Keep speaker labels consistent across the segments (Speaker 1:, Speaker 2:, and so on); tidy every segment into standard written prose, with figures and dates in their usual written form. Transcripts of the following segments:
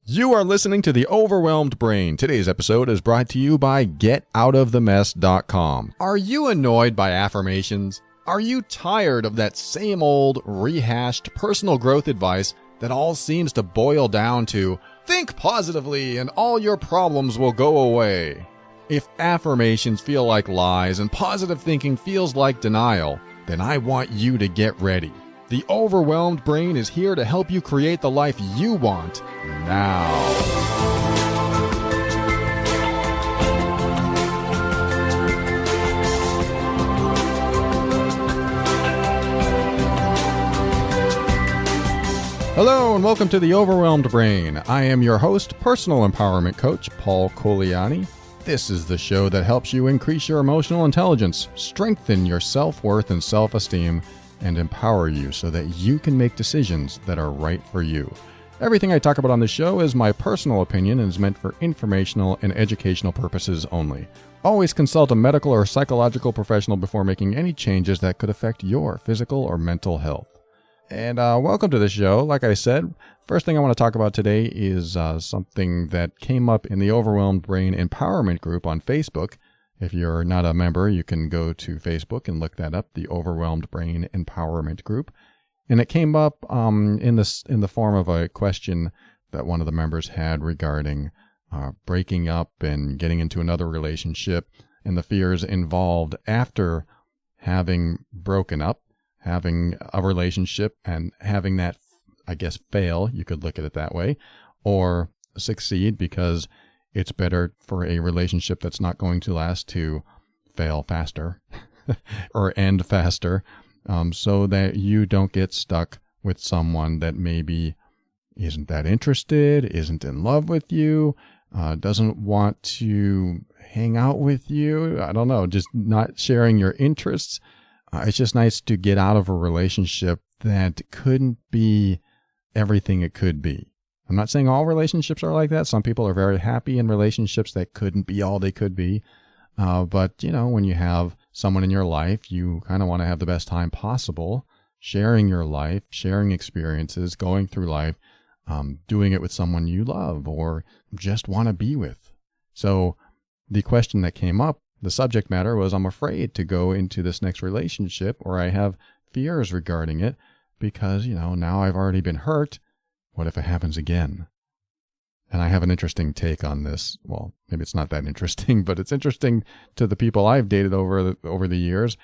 Speaker 1: You are listening to The Overwhelmed Brain. Today's episode is brought to you by GetOutOfTheMess.com. Are you annoyed by affirmations? Are you tired of that same old, rehashed personal growth advice that all seems to boil down to, think positively and all your problems will go away? If affirmations feel like lies and positive thinking feels like denial, then I want you to get ready. The Overwhelmed Brain is here to help you create the life you want now. Hello and welcome to The Overwhelmed Brain. I am your host, personal empowerment coach, Paul Coliani. This is the show that helps you increase your emotional intelligence, strengthen your self-worth and self-esteem, and empower you so that you can make decisions that are right for you. Everything I talk about on the show is my personal opinion and is meant for informational and educational purposes only. Always consult a medical or psychological professional before making any changes that could affect your physical or mental health. And welcome to the show. Like I said, first thing I want to talk about today is something that came up in the Overwhelmed Brain Empowerment group on Facebook. If you're not a member, you can go to Facebook and look that up, the Overwhelmed Brain Empowerment Group. And it came up in the form of a question that one of the members had regarding breaking up and getting into another relationship and the fears involved after having broken up, having a relationship and having that, I guess, fail, you could look at it that way, or succeed because it's better for a relationship that's not going to last to fail faster or end faster, so that you don't get stuck with someone that maybe isn't that interested, isn't in love with you, doesn't want to hang out with you. I don't know, just not sharing your interests. It's just nice to get out of a relationship that couldn't be everything it could be. I'm not saying all relationships are like that. Some people are very happy in relationships that couldn't be all they could be. But, you know, when you have someone in your life, you kind of want to have the best time possible, sharing your life, sharing experiences, going through life, doing it with someone you love or just want to be with. So the question that came up, the subject matter was, I'm afraid to go into this next relationship, or I have fears regarding it because, you know, now I've already been hurt. What if it happens again? And I have an interesting take on this. Well, maybe it's not that interesting, but it's interesting to the people I've dated over the years.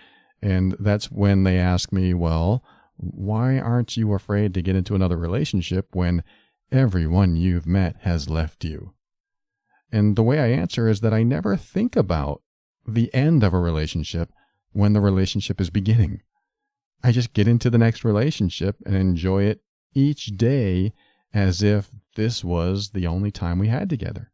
Speaker 1: And that's when they ask me, well, why aren't you afraid to get into another relationship when everyone you've met has left you? And the way I answer is that I never think about the end of a relationship when the relationship is beginning. I just get into the next relationship and enjoy it each day as if this was the only time we had together.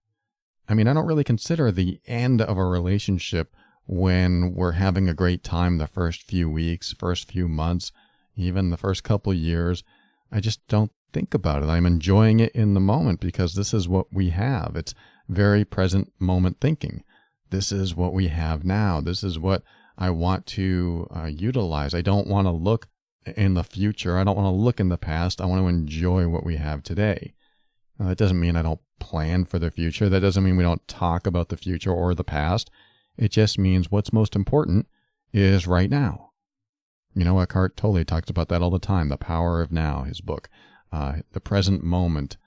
Speaker 1: I mean, I don't really consider the end of a relationship when we're having a great time the first few weeks, first few months, even the first couple years. I just don't think about it. I'm enjoying it in the moment because this is what we have. It's very present moment thinking. This is what we have now. This is what I want to utilize. I don't want to look in the future. I don't want to look in the past. I want to enjoy what we have today. Now, that doesn't mean I don't plan for the future. That doesn't mean we don't talk about the future or the past. It just means what's most important is right now. You know, Eckhart Tolle talks about that all the time, The Power of Now, his book. The present moment.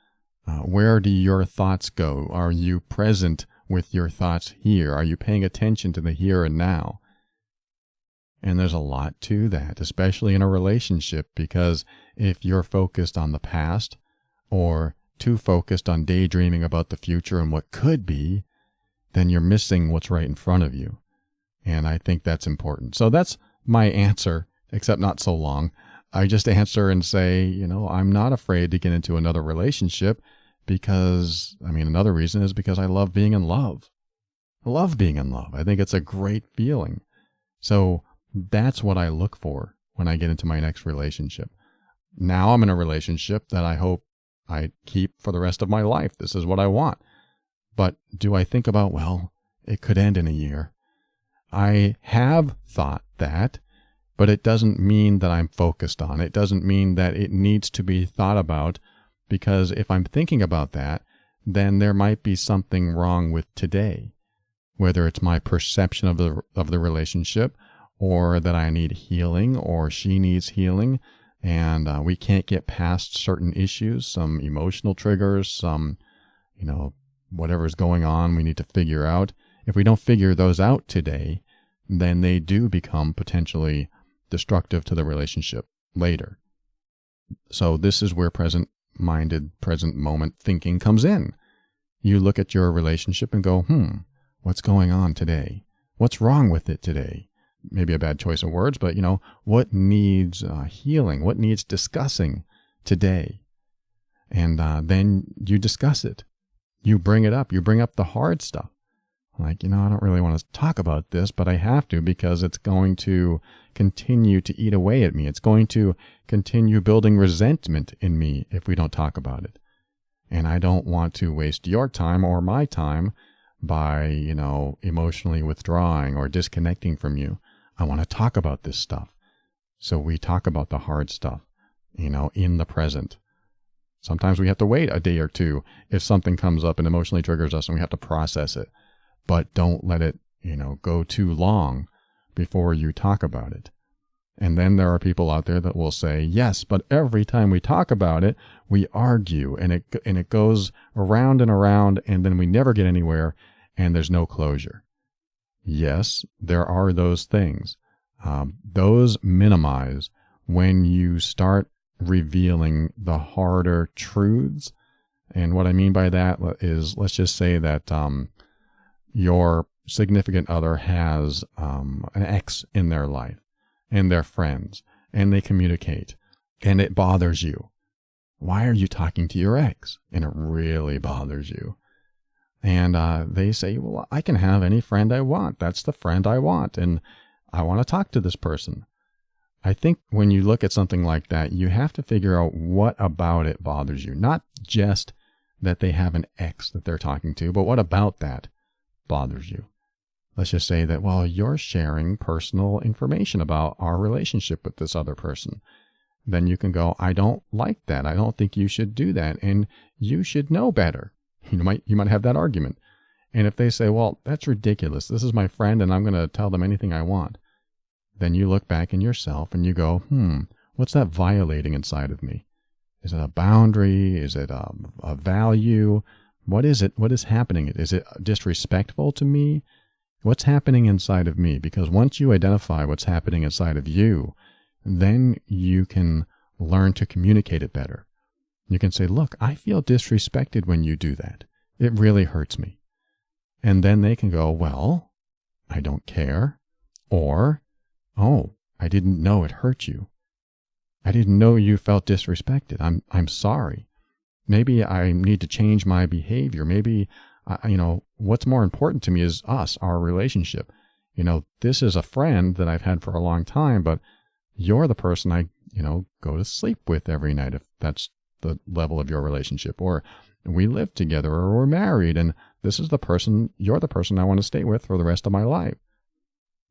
Speaker 1: Where do your thoughts go? Are you present with your thoughts here? Are you paying attention to the here and now? And there's a lot to that, especially in a relationship, because if you're focused on the past or too focused on daydreaming about the future and what could be, then you're missing what's right in front of you. And I think that's important. So that's my answer, except not so long. I just answer and say, you know, I'm not afraid to get into another relationship because, I mean, another reason is because I love being in love. I love being in love. I think it's a great feeling. So that's what I look for when I get into my next relationship. Now I'm in a relationship that I hope I keep for the rest of my life. This is what I want. But do I think about, well, it could end in a year? I have thought that, but it doesn't mean that I'm focused on it. It doesn't mean that it needs to be thought about, because if I'm thinking about that, then there might be something wrong with today, whether it's my perception of the relationship, or that I need healing, or she needs healing, and we can't get past certain issues, some emotional triggers, some, whatever's going on we need to figure out. If we don't figure those out today, then they do become potentially destructive to the relationship later. So this is where present-minded, present moment thinking comes in. You look at your relationship and go, what's going on today? What's wrong with it today? Maybe a bad choice of words, but what needs healing? What needs discussing today? And then you discuss it. You bring it up. You bring up the hard stuff. Like, I don't really want to talk about this, but I have to because it's going to continue to eat away at me. It's going to continue building resentment in me if we don't talk about it. And I don't want to waste your time or my time by, emotionally withdrawing or disconnecting from you. I want to talk about this stuff. So we talk about the hard stuff, in the present. Sometimes we have to wait a day or two if something comes up and emotionally triggers us and we have to process it. But don't let it, go too long before you talk about it. And then there are people out there that will say, yes, but every time we talk about it, we argue and it goes around and around, and then we never get anywhere and there's no closure. Yes, there are those things. Those minimize when you start revealing the harder truths. And what I mean by that is, let's just say that your significant other has an ex in their life and they're friends and they communicate and it bothers you. Why are you talking to your ex? And it really bothers you. And they say, well, I can have any friend I want. That's the friend I want. And I want to talk to this person. I think when you look at something like that, you have to figure out what about it bothers you. Not just that they have an ex that they're talking to, but what about that bothers you? Let's just say that, well, you're sharing personal information about our relationship with this other person. Then you can go, I don't like that. I don't think you should do that. And you should know better. You might have that argument. And if they say, well, that's ridiculous. This is my friend and I'm going to tell them anything I want. Then you look back in yourself and you go, what's that violating inside of me? Is it a boundary? Is it a value? What is it? What is happening? Is it disrespectful to me? What's happening inside of me? Because once you identify what's happening inside of you, then you can learn to communicate it better. You can say, look, I feel disrespected when you do that. It really hurts me. And then they can go, well, I don't care. Or, oh, I didn't know it hurt you. I didn't know you felt disrespected. I'm sorry. Maybe I need to change my behavior. Maybe, what's more important to me is us, our relationship. This is a friend that I've had for a long time, but you're the person I, go to sleep with every night, if that's the level of your relationship. Or we live together, or we're married, and this is the person, you're the person I want to stay with for the rest of my life.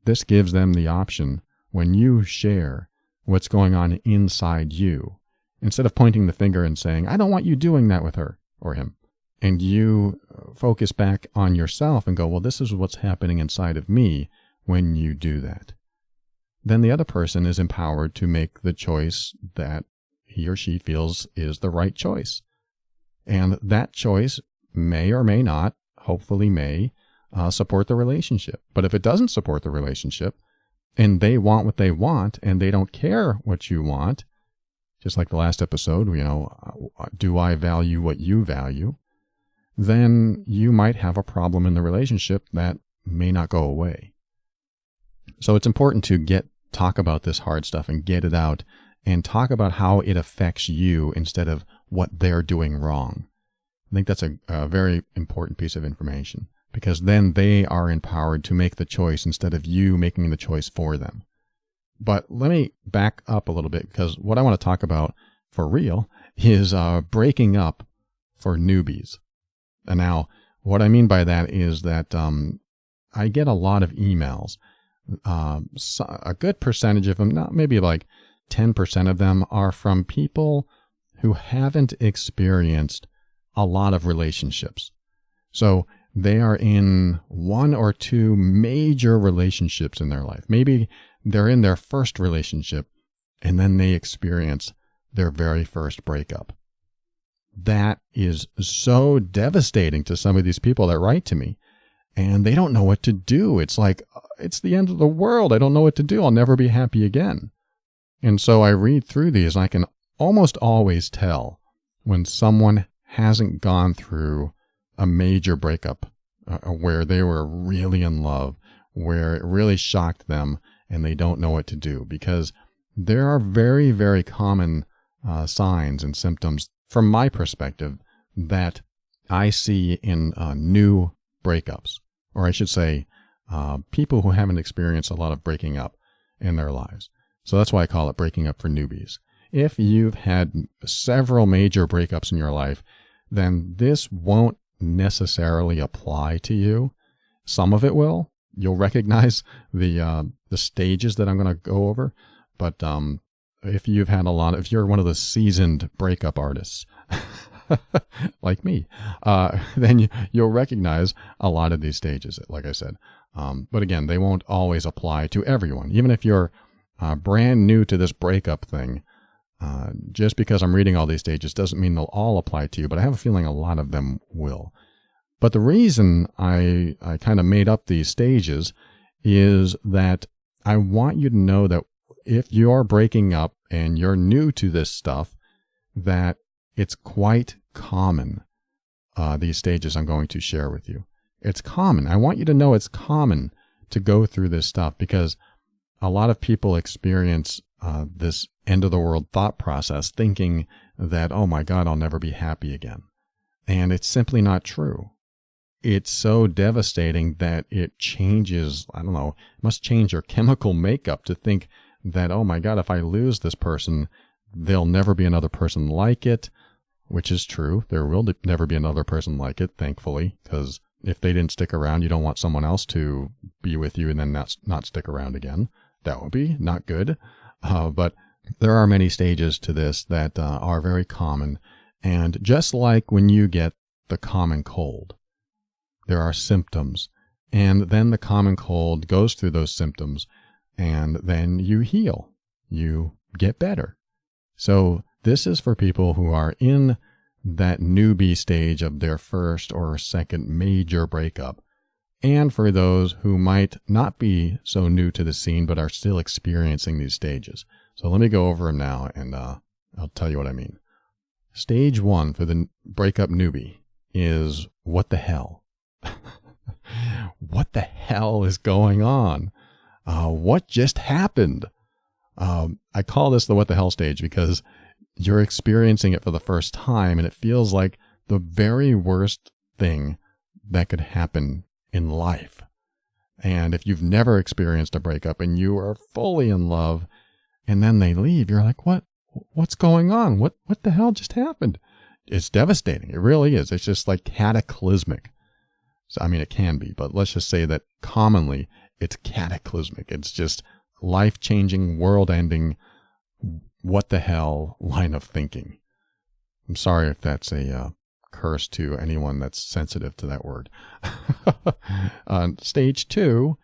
Speaker 1: This gives them the option when you share what's going on inside you, instead of pointing the finger and saying, I don't want you doing that with her or him. And you focus back on yourself and go, well, this is what's happening inside of me when you do that. Then the other person is empowered to make the choice that he or she feels is the right choice. And that choice may or may not, hopefully may, support the relationship. But if it doesn't support the relationship, and they want what they want, and they don't care what you want, just like the last episode, do I value what you value? Then you might have a problem in the relationship that may not go away. So it's important to talk about this hard stuff and get it out and talk about how it affects you instead of what they're doing wrong. I think that's a very important piece of information, because then they are empowered to make the choice instead of you making the choice for them. But let me back up a little bit, because what I want to talk about for real is breaking up for newbies. And now, what I mean by that is that I get a lot of emails. A good percentage of them, maybe like 10% of them, are from people who haven't experienced a lot of relationships. So they are in one or two major relationships in their life. Maybe they're in their first relationship and then they experience their very first breakup. That is so devastating to some of these people that write to me, and they don't know what to do. It's like, it's the end of the world. I don't know what to do. I'll never be happy again. And so I read through these, and I can almost always tell when someone hasn't gone through a major breakup where they were really in love, where it really shocked them and they don't know what to do, because there are very, very common signs and symptoms from my perspective that I see in new breakups, or I should say people who haven't experienced a lot of breaking up in their lives. So that's why I call it breaking up for newbies. If you've had several major breakups in your life, then this won't necessarily apply to you. Some of it will. You'll recognize the stages that I'm going to go over. But if you've had if you're one of the seasoned breakup artists, like me, then you'll recognize a lot of these stages, like I said. But again, they won't always apply to everyone. Even if you're brand new to this breakup thing, just because I'm reading all these stages doesn't mean they'll all apply to you, but I have a feeling a lot of them will. But the reason I kind of made up these stages is that I want you to know that if you're breaking up and you're new to this stuff, that it's quite common, these stages I'm going to share with you. It's common. I want you to know it's common to go through this stuff, because a lot of people experience this end of the world thought process thinking that, oh my God, I'll never be happy again. And it's simply not true. It's so devastating that it changes, I don't know, it must change your chemical makeup to think that, oh my God, if I lose this person, there'll never be another person like it, which is true. There will never be another person like it, thankfully, because if they didn't stick around, you don't want someone else to be with you and then not stick around again. That would be not good. But there are many stages to this that are very common. And just like when you get the common cold, there are symptoms. And then the common cold goes through those symptoms, and then you heal. You get better. So this is for people who are in that newbie stage of their first or second major breakup, and for those who might not be so new to the scene but are still experiencing these stages. So let me go over them now, and I'll tell you what I mean. Stage 1 for the breakup newbie is what the hell? What the hell is going on? What just happened? I call this the what the hell stage because you're experiencing it for the first time, and it feels like the very worst thing that could happen in life. And if you've never experienced a breakup and you are fully in love and then they leave, you're like, what's going on? What the hell just happened? It's devastating. It really is. It's just like cataclysmic. So, I mean, it can be, but let's just say that commonly it's cataclysmic. It's just life-changing, world-ending, what the hell line of thinking. I'm sorry if that's a curse to anyone that's sensitive to that word. Stage 2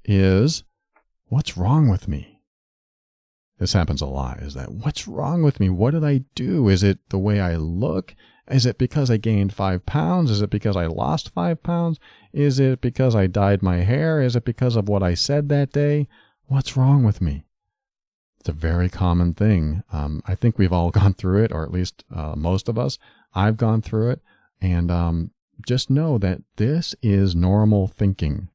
Speaker 1: is, what's wrong with me? This happens a lot, is that, what's wrong with me? What did I do? Is it the way I look? Is it because I gained 5 pounds? Is it because I lost 5 pounds? Is it because I dyed my hair? Is it because of what I said that day? What's wrong with me? It's a very common thing. I think we've all gone through it, or at least most of us. I've gone through it. And just know that this is normal thinking.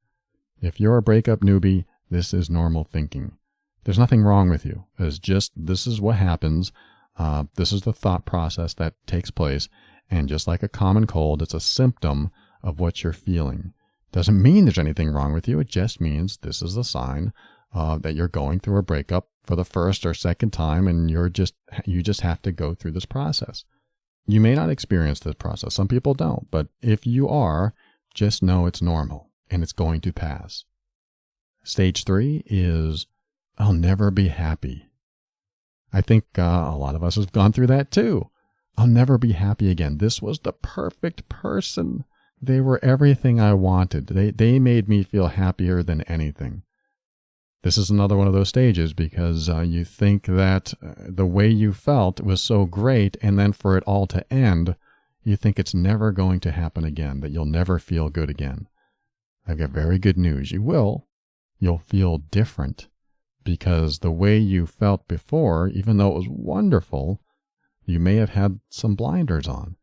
Speaker 1: If you're a breakup newbie, this is normal thinking. There's nothing wrong with you. It's just, this is what happens. This is the thought process that takes place. And just like a common cold, it's a symptom of what you're feeling. Doesn't mean there's anything wrong with you. It just means this is the sign that you're going through a breakup for the first or second time, and you just have to go through this process. You may not experience this process. Some people don't. But if you are, just know it's normal and it's going to pass. Stage 3 is, I'll never be happy. I think a lot of us have gone through that too. I'll never be happy again. This was the perfect person. They were everything I wanted. They made me feel happier than anything. This is another one of those stages because you think that the way you felt was so great, and then for it all to end, you think it's never going to happen again, that you'll never feel good again. I've got very good news. You will. You'll feel different because the way you felt before, even though it was wonderful, you may have had some blinders on.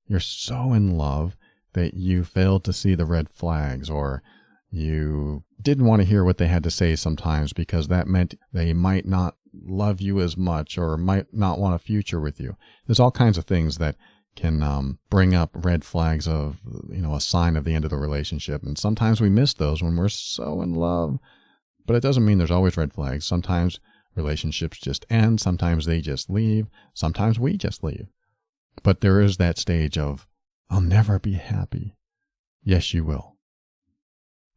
Speaker 1: You're so in love that you failed to see the red flags, or you didn't want to hear what they had to say sometimes because that meant they might not love you as much or might not want a future with you. There's all kinds of things that can bring up red flags of, a sign of the end of the relationship. And sometimes we miss those when we're so in love. But it doesn't mean there's always red flags. Sometimes relationships just end. Sometimes they just leave. Sometimes we just leave. But there is that stage of, I'll never be happy. Yes, you will.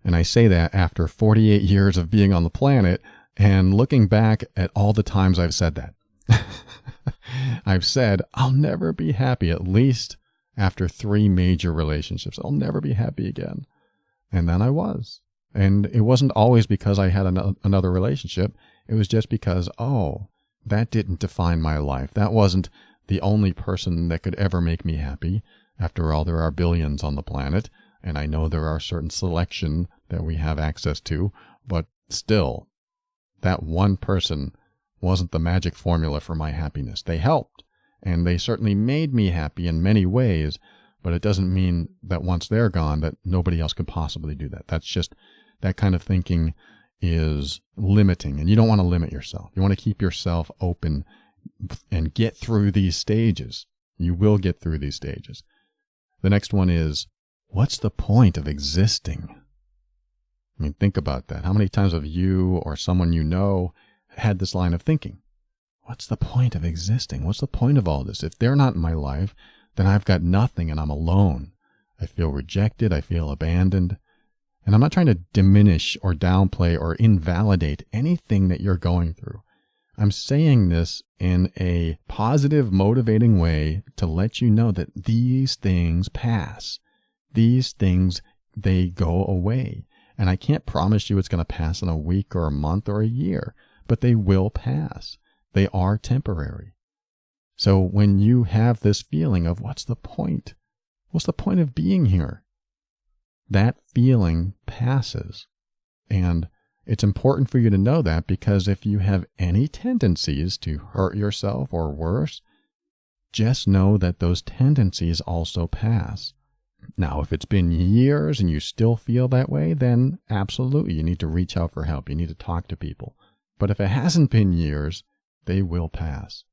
Speaker 1: And I say that after 48 years of being on the planet and looking back at all the times I've said that. I've said, I'll never be happy, at least after 3 major relationships. I'll never be happy again. And then I was. And it wasn't always because I had another relationship. It was just because, that didn't define my life. That wasn't the only person that could ever make me happy. After all, there are billions on the planet, and I know there are certain selection that we have access to, but still, that one person wasn't the magic formula for my happiness. They helped, and they certainly made me happy in many ways, but it doesn't mean that once they're gone that nobody else could possibly do that. That's just, that kind of thinking is limiting, and you don't want to limit yourself. You want to keep yourself open and get through these stages. You will get through these stages. The next one is, what's the point of existing? I mean, think about that. How many times have you or someone you know had this line of thinking? What's the point of existing? What's the point of all this? If they're not in my life, then I've got nothing and I'm alone. I feel rejected. I feel abandoned. And I'm not trying to diminish or downplay or invalidate anything that you're going through. I'm saying this in a positive, motivating way to let you know that these things pass. These things, they go away. And I can't promise you it's going to pass in a week or a month or a year, but they will pass. They are temporary. So when you have this feeling of what's the point? What's the point of being here? That feeling passes. And it's important for you to know that, because if you have any tendencies to hurt yourself or worse, just know that those tendencies also pass. Now, if it's been years and you still feel that way, then absolutely you need to reach out for help. You need to talk to people. But if it hasn't been years, they will pass.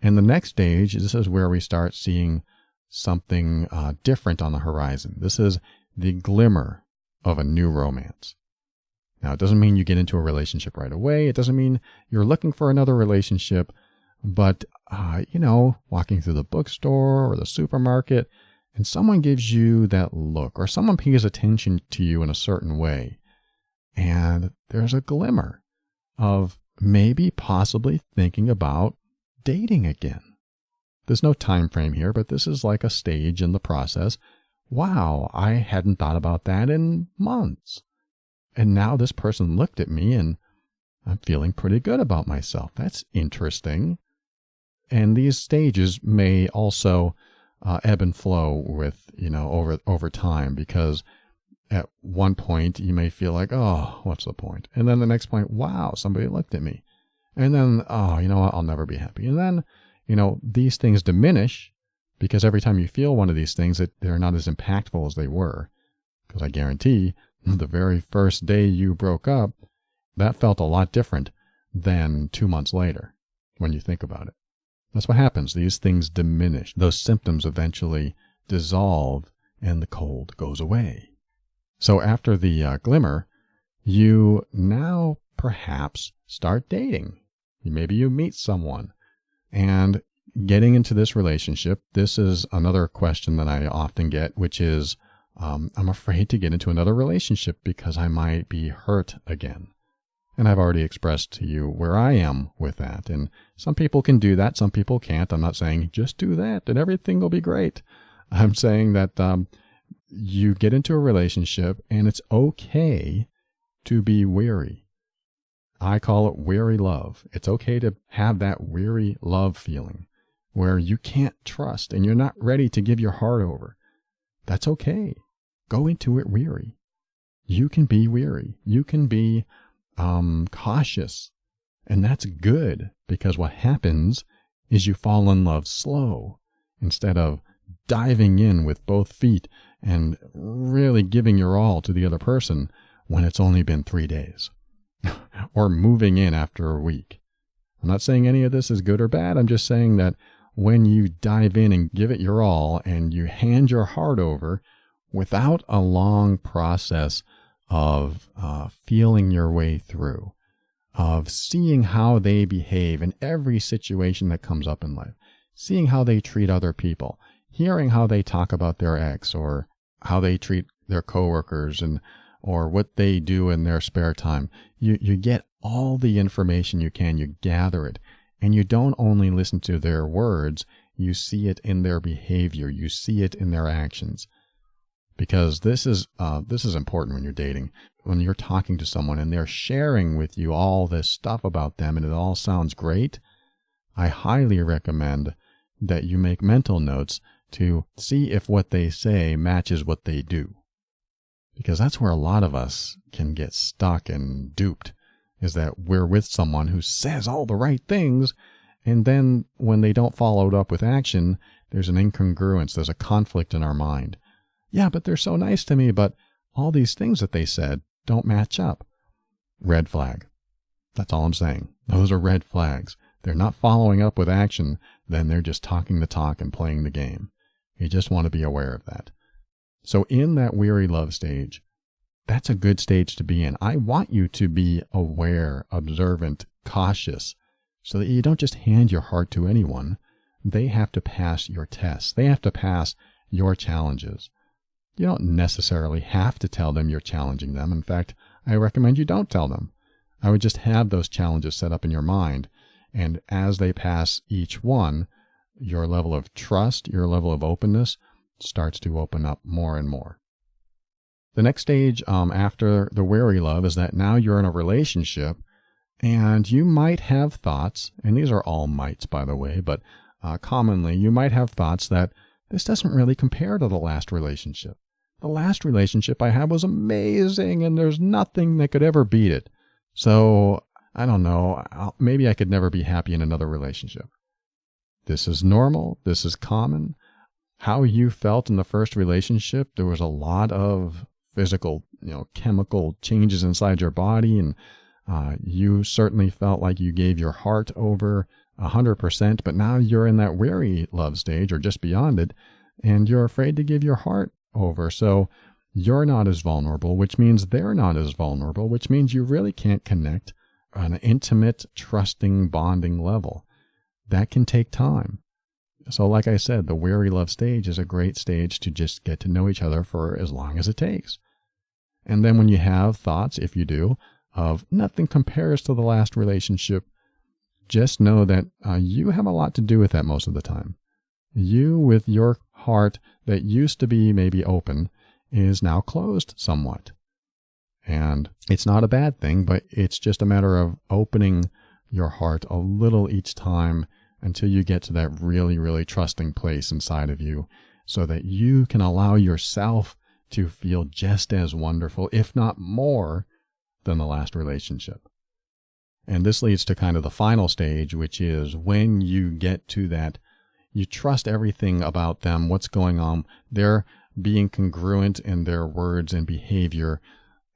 Speaker 1: And the next stage, this is where we start seeing something different on the horizon. This is the glimmer of a new romance. Now, it doesn't mean you get into a relationship right away. It doesn't mean you're looking for another relationship. But, walking through the bookstore or the supermarket, and someone gives you that look, or someone pays attention to you in a certain way, and there's a glimmer of maybe possibly thinking about dating again. There's no time frame here, but this is like a stage in the process. Wow, I hadn't thought about that in months. And now this person looked at me and I'm feeling pretty good about myself. That's interesting. And these stages may also ebb and flow with, over time, because at one point you may feel like, oh, what's the point? And then the next point, wow, somebody looked at me. And then, oh, you know what? I'll never be happy. And then, these things diminish, because every time you feel one of these things, they're not as impactful as they were. Because I guarantee the very first day you broke up, that felt a lot different than 2 months later when you think about it. That's what happens. These things diminish. Those symptoms eventually dissolve and the cold goes away. So after the glimmer, you now perhaps start dating. Maybe you meet someone. And getting into this relationship, this is another question that I often get, which is, I'm afraid to get into another relationship because I might be hurt again. And I've already expressed to you where I am with that. And some people can do that. Some people can't. I'm not saying just do that and everything will be great. I'm saying that you get into a relationship and it's okay to be weary. I call it weary love. It's okay to have that weary love feeling where you can't trust and you're not ready to give your heart over. That's okay. Go into it weary. You can be weary. You can be cautious. And that's good, because what happens is you fall in love slow instead of diving in with both feet and really giving your all to the other person when it's only been 3 days or moving in after a week. I'm not saying any of this is good or bad. I'm just saying that when you dive in and give it your all and you hand your heart over without a long process of feeling your way through, of seeing how they behave in every situation that comes up in life, seeing how they treat other people, hearing how they talk about their ex or how they treat their coworkers and or what they do in their spare time. You get all the information you can, you gather it, and you don't only listen to their words, you see it in their behavior, you see it in their actions. Because this is important when you're dating. When you're talking to someone and they're sharing with you all this stuff about them and it all sounds great, I highly recommend that you make mental notes to see if what they say matches what they do. Because that's where a lot of us can get stuck and duped, is that we're with someone who says all the right things, and then when they don't follow it up with action, there's an incongruence, there's a conflict in our mind. Yeah, but they're so nice to me, but all these things that they said don't match up. Red flag. That's all I'm saying. Those are red flags. They're not following up with action, then they're just talking the talk and playing the game. You just want to be aware of that. So in that weary love stage, that's a good stage to be in. I want you to be aware, observant, cautious, so that you don't just hand your heart to anyone. They have to pass your tests. They have to pass your challenges. You don't necessarily have to tell them you're challenging them. In fact, I recommend you don't tell them. I would just have those challenges set up in your mind. And as they pass each one, your level of trust, your level of openness starts to open up more and more. The next stage after the weary love is that now you're in a relationship and you might have thoughts, and these are all mights, by the way, but commonly you might have thoughts that this doesn't really compare to the last relationship. The last relationship I had was amazing and there's nothing that could ever beat it. So, I don't know, maybe I could never be happy in another relationship. This is normal. This is common. How you felt in the first relationship, there was a lot of physical, chemical changes inside your body, and you certainly felt like you gave your heart over 100%, but now you're in that weary love stage or just beyond it, and you're afraid to give your heart over. So you're not as vulnerable, which means they're not as vulnerable, which means you really can't connect on an intimate, trusting, bonding level. That can take time. So like I said, the weary love stage is a great stage to just get to know each other for as long as it takes. And then when you have thoughts, if you do, of nothing compares to the last relationship, just know that you have a lot to do with that most of the time. You, with your heart that used to be maybe open, is now closed somewhat. And it's not a bad thing, but it's just a matter of opening your heart a little each time until you get to that really, really trusting place inside of you so that you can allow yourself to feel just as wonderful, if not more, than the last relationship. And this leads to kind of the final stage, which is when you get to that, you trust everything about them, what's going on, they're being congruent in their words and behavior,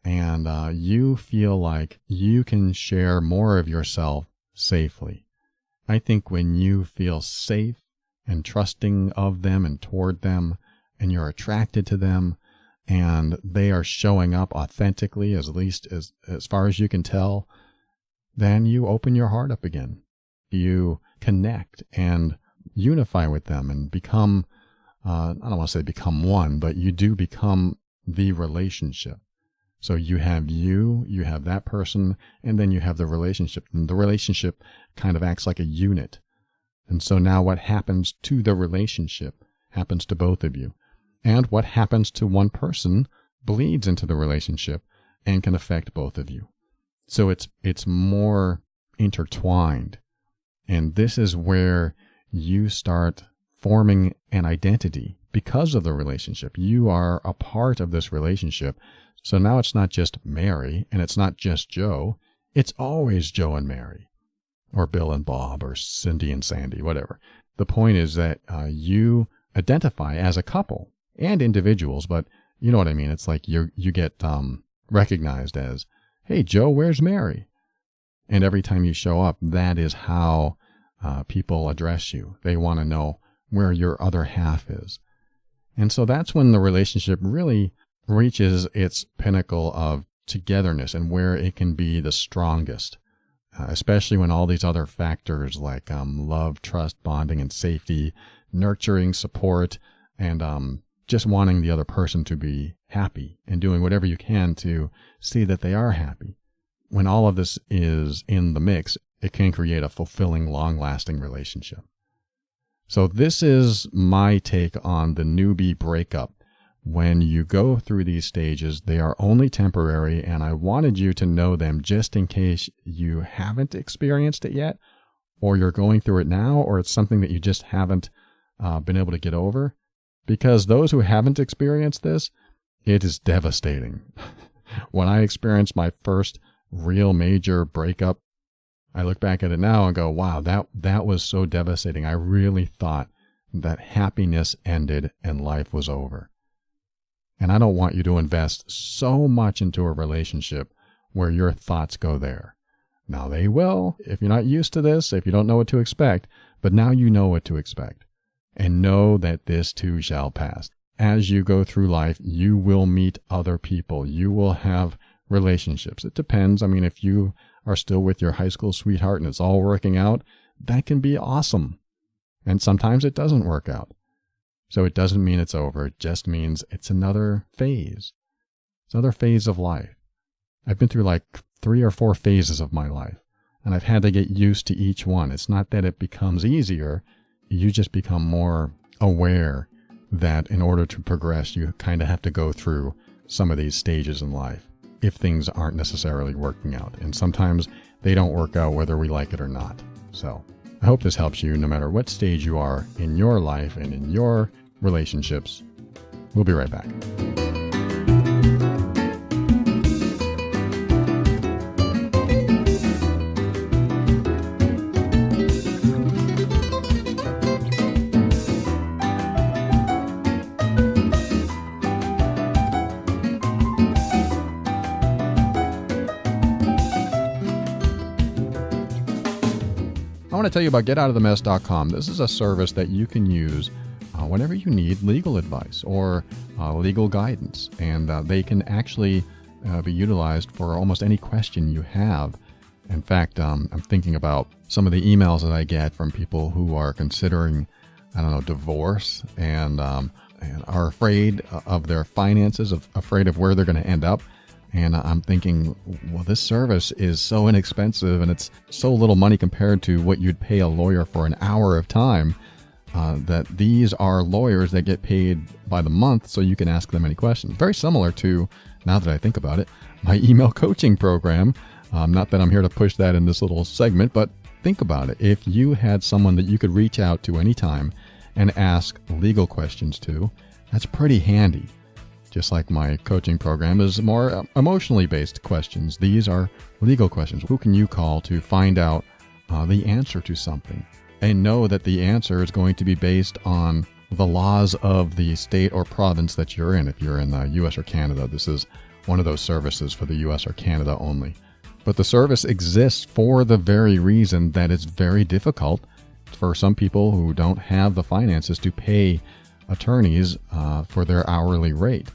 Speaker 1: and you feel like you can share more of yourself safely. I think when you feel safe and trusting of them and toward them, and you're attracted to them, and they are showing up authentically, at least as far as you can tell, then you open your heart up again. You connect and unify with them and become, I don't want to say become one, but you do become the relationship. So you have that person, and then you have the relationship. And the relationship kind of acts like a unit. And so now what happens to the relationship happens to both of you. And what happens to one person bleeds into the relationship and can affect both of you. So it's more intertwined. And this is where you start forming an identity because of the relationship. You are a part of this relationship. So now it's not just Mary and it's not just Joe. It's always Joe and Mary, or Bill and Bob, or Cindy and Sandy, whatever. The point is that you identify as a couple and individuals, but you know what I mean? It's like you get recognized as, hey, Joe, where's Mary? And every time you show up, that is how people address you. They want to know where your other half is. And so that's when the relationship really reaches its pinnacle of togetherness and where it can be the strongest, especially when all these other factors like love, trust, bonding, and safety, nurturing, support, and just wanting the other person to be happy and doing whatever you can to see that they are happy. When all of this is in the mix, it can create a fulfilling, long-lasting relationship. So this is my take on the newbie breakup. When you go through these stages, they are only temporary, and I wanted you to know them just in case you haven't experienced it yet, or you're going through it now, or it's something that you just haven't been able to get over. Because those who haven't experienced this, it is devastating. When I experienced my first real major breakup, I look back at it now and go, wow, that was so devastating. I really thought that happiness ended and life was over. And I don't want you to invest so much into a relationship where your thoughts go there. Now they will, if you're not used to this, if you don't know what to expect, but now you know what to expect. And know that this too shall pass. As you go through life, you will meet other people. You will have relationships. It depends. I mean, if you are still with your high school sweetheart and it's all working out, that can be awesome. And sometimes it doesn't work out. So it doesn't mean it's over. It just means it's another phase. It's another phase of life. I've been through like 3 or 4 phases of my life, and I've had to get used to each one. It's not that it becomes easier. You just become more aware that in order to progress, you kind of have to go through some of these stages in life if things aren't necessarily working out. And sometimes they don't work out whether we like it or not. So I hope this helps you no matter what stage you are in your life and in your relationships. We'll be right back. I want to tell you about GetOutOfTheMess.com. This is a service that you can use whenever you need legal advice or legal guidance. And they can actually be utilized for almost any question you have. In fact, I'm thinking about some of the emails that I get from people who are considering, divorce and are afraid of their finances, afraid of where they're going to end up. And I'm thinking, well, this service is so inexpensive and it's so little money compared to what you'd pay a lawyer for an hour of time, that these are lawyers that get paid by the month so you can ask them any questions. Very similar to, now that I think about it, my email coaching program. Not that I'm here to push that in this little segment, but think about it. If you had someone that you could reach out to anytime and ask legal questions to, that's pretty handy. Just like my coaching program is more emotionally based questions. These are legal questions. Who can you call to find out the answer to something? And know that the answer is going to be based on the laws of the state or province that you're in. If you're in the U.S. or Canada, this is one of those services for the U.S. or Canada only. But the service exists for the very reason that it's very difficult for some people who don't have the finances to pay attorneys for their hourly rate,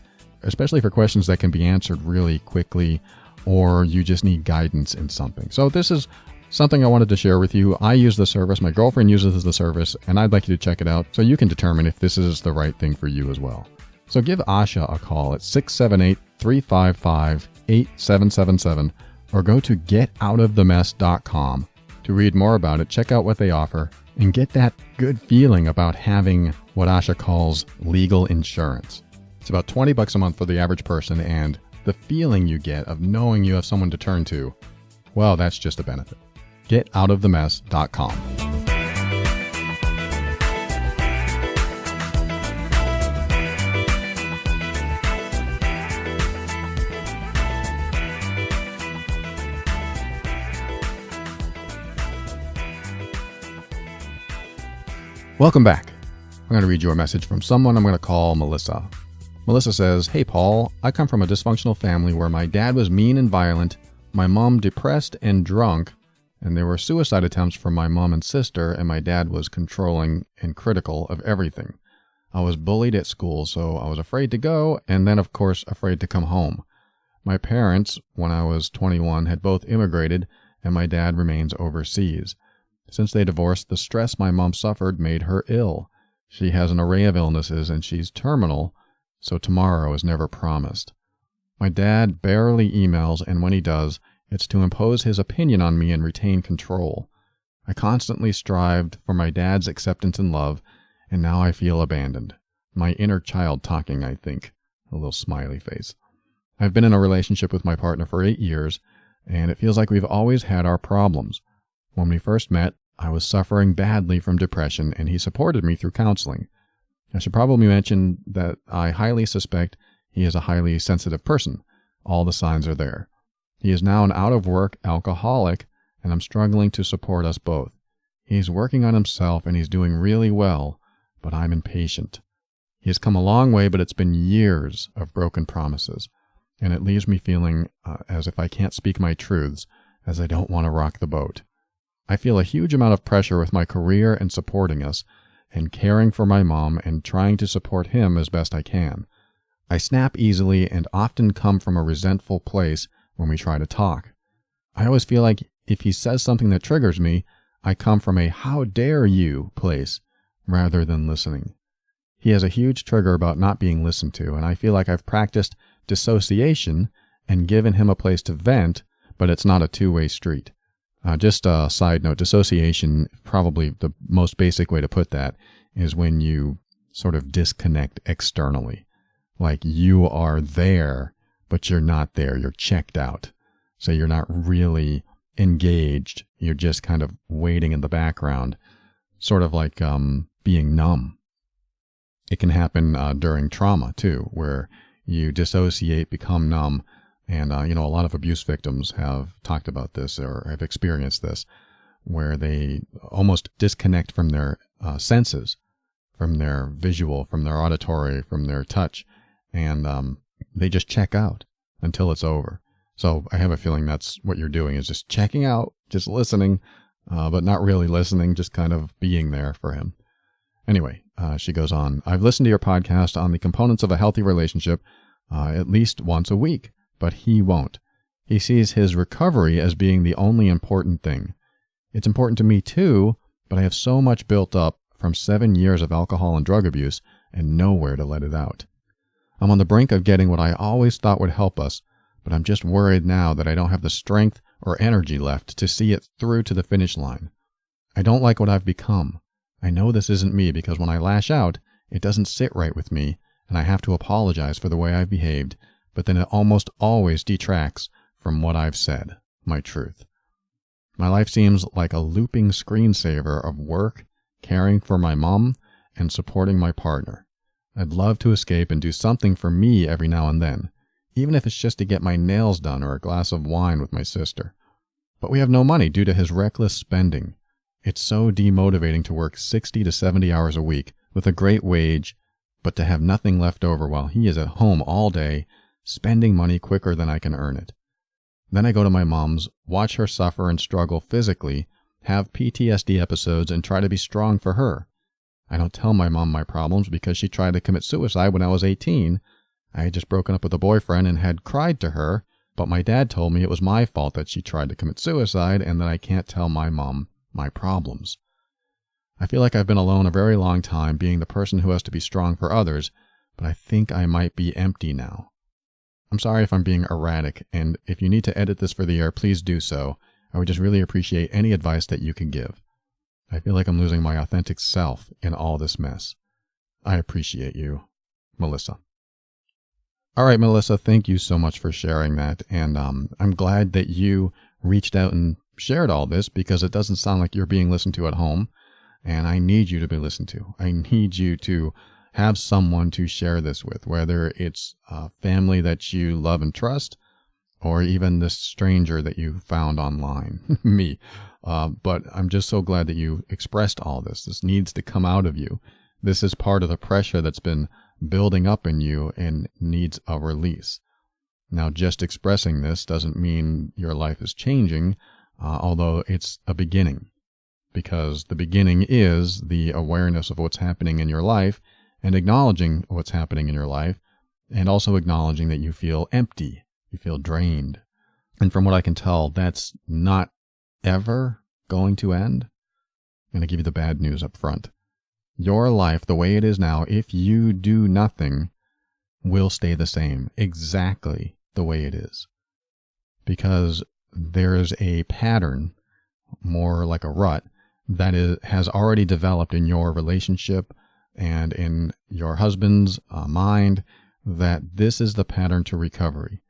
Speaker 1: especially for questions that can be answered really quickly or you just need guidance in something. So this is something I wanted to share with you. I use the service, my girlfriend uses the service, and I'd like you to check it out so you can determine if this is the right thing for you as well. So give Asha a call at 678-355 8777 or go to getoutofthemess.com. To read more about it, check out what they offer and get that good feeling about having what Asha calls legal insurance. It's about $20 a month for the average person, and the feeling you get of knowing you have someone to turn to, well, that's just a benefit. Getoutofthemess.com. Welcome back. I'm going to read you a message from someone I'm going to call Melissa. Melissa says, "Hey Paul, I come from a dysfunctional family where my dad was mean and violent, my mom depressed and drunk, and there were suicide attempts from my mom and sister, and my dad was controlling and critical of everything. I was bullied at school, so I was afraid to go, and then of course afraid to come home. My parents, when I was 21, had both immigrated, and my dad remains overseas. Since they divorced, the stress my mom suffered made her ill. She has an array of illnesses, and she's terminal, so tomorrow is never promised. My dad barely emails, and when he does, it's to impose his opinion on me and retain control. I constantly strived for my dad's acceptance and love, and now I feel abandoned. My inner child talking, I think." A little smiley face. "I've been in a relationship with my partner for 8 years, and it feels like we've always had our problems. When we first met, I was suffering badly from depression, and he supported me through counseling. I should probably mention that I highly suspect he is a highly sensitive person. All the signs are there. He is now an out-of-work alcoholic, and I'm struggling to support us both. He's working on himself, and he's doing really well, but I'm impatient. He has come a long way, but it's been years of broken promises, and it leaves me feeling as if I can't speak my truths, as I don't want to rock the boat. I feel a huge amount of pressure with my career and supporting us, and caring for my mom and trying to support him as best I can. I snap easily and often come from a resentful place when we try to talk. I always feel like if he says something that triggers me, I come from a "how dare you" place rather than listening. He has a huge trigger about not being listened to, and I feel like I've practiced dissociation and given him a place to vent, but it's not a two-way street. Just a side note, dissociation, probably the most basic way to put that, is when you sort of disconnect externally. Like you are there, but you're not there. You're checked out. So you're not really engaged. You're just kind of waiting in the background, sort of like being numb. It can happen during trauma, too, where you dissociate, become numb. And, a lot of abuse victims have talked about this or have experienced this, where they almost disconnect from their senses, from their visual, from their auditory, from their touch, and they just check out until it's over. So I have a feeling that's what you're doing, is just checking out, just listening, but not really listening, just kind of being there for him. Anyway, she goes on, "I've listened to your podcast on the components of a healthy relationship at least once a week. But he won't. He sees his recovery as being the only important thing. It's important to me too, but I have so much built up from 7 years of alcohol and drug abuse and nowhere to let it out. I'm on the brink of getting what I always thought would help us, but I'm just worried now that I don't have the strength or energy left to see it through to the finish line. I don't like what I've become. I know this isn't me because when I lash out, it doesn't sit right with me, and I have to apologize for the way I've behaved, but then it almost always detracts from what I've said, my truth. My life seems like a looping screensaver of work, caring for my mom, and supporting my partner. I'd love to escape and do something for me every now and then, even if it's just to get my nails done or a glass of wine with my sister. But we have no money due to his reckless spending. It's so demotivating to work 60 to 70 hours a week with a great wage, but to have nothing left over while he is at home all day, spending money quicker than I can earn it. Then I go to my mom's, watch her suffer and struggle physically, have PTSD episodes, and try to be strong for her. I don't tell my mom my problems because she tried to commit suicide when I was 18. I had just broken up with a boyfriend and had cried to her, but my dad told me it was my fault that she tried to commit suicide and that I can't tell my mom my problems. I feel like I've been alone a very long time, being the person who has to be strong for others, but I think I might be empty now. I'm sorry if I'm being erratic, and if you need to edit this for the air, please do so. I would just really appreciate any advice that you can give. I feel like I'm losing my authentic self in all this mess. I appreciate you, Melissa. All right, Melissa, thank you so much for sharing that. And I'm glad that you reached out and shared all this, because it doesn't sound like you're being listened to at home. And I need you to be listened to. I need you to have someone to share this with, whether it's a family that you love and trust, or even this stranger that you found online, me. But I'm just so glad that you expressed all this. This needs to come out of you. This is part of the pressure that's been building up in you and needs a release. Now, just expressing this doesn't mean your life is changing, although it's a beginning, because the beginning is the awareness of what's happening in your life and acknowledging what's happening in your life, and also acknowledging that you feel empty, you feel drained. And from what I can tell, that's not ever going to end. I'm going to give you the bad news up front. Your life, the way it is now, if you do nothing, will stay the same, exactly the way it is. Because there is a pattern, more like a rut, that has already developed in your relationship and in your husband's mind, that this is the pattern to recovery,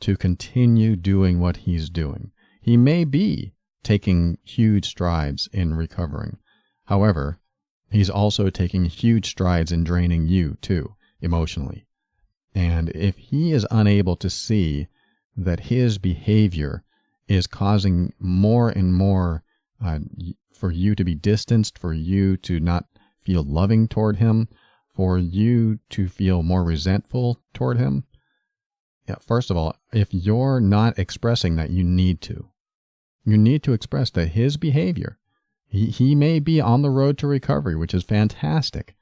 Speaker 1: to continue doing what he's doing. He may be taking huge strides in recovering. However, he's also taking huge strides in draining you too, emotionally. And if he is unable to see that his behavior is causing more and more for you to be distanced, for you to not feel loving toward him, for you to feel more resentful toward him, first of all, if you're not expressing that, you need to. You need to express that his behavior, he may be on the road to recovery, which is fantastic,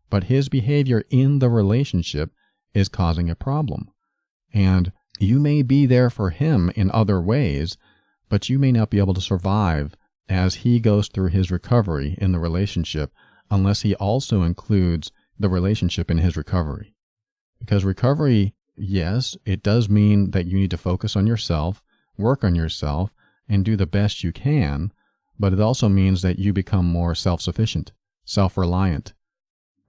Speaker 1: but his behavior in the relationship is causing a problem. And you may be there for him in other ways, but you may not be able to survive as he goes through his recovery in the relationship unless he also includes the relationship in his recovery. Because recovery, yes, it does mean that you need to focus on yourself, work on yourself, and do the best you can, but it also means that you become more self-sufficient, self-reliant.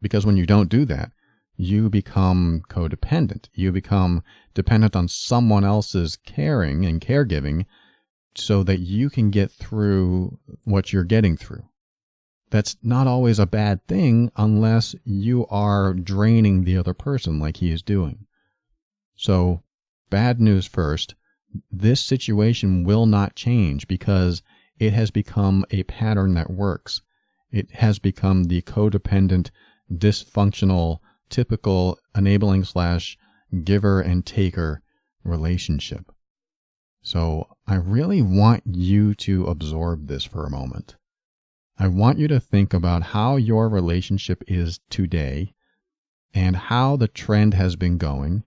Speaker 1: Because when you don't do that, you become codependent. You become dependent on someone else's caring and caregiving so that you can get through what you're getting through. That's not always a bad thing unless you are draining the other person like he is doing. So, bad news first, this situation will not change because it has become a pattern that works. It has become the codependent, dysfunctional, typical enabling / giver and taker relationship. So I really want you to absorb this for a moment. I want you to think about how your relationship is today and how the trend has been going.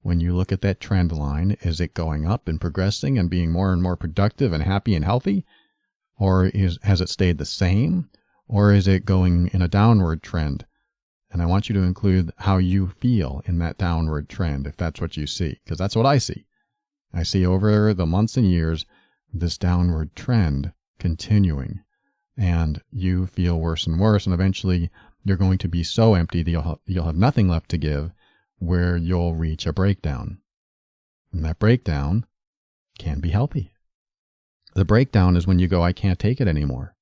Speaker 1: When you look at that trend line, is it going up and progressing and being more and more productive and happy and healthy? Or has it stayed the same? Or is it going in a downward trend? And I want you to include how you feel in that downward trend, if that's what you see, because that's what I see. I see over the months and years this downward trend continuing, and you feel worse and worse, and eventually you're going to be so empty that you'll have nothing left to give, where you'll reach a breakdown. And that breakdown can be healthy. The breakdown is when you go, I can't take it anymore.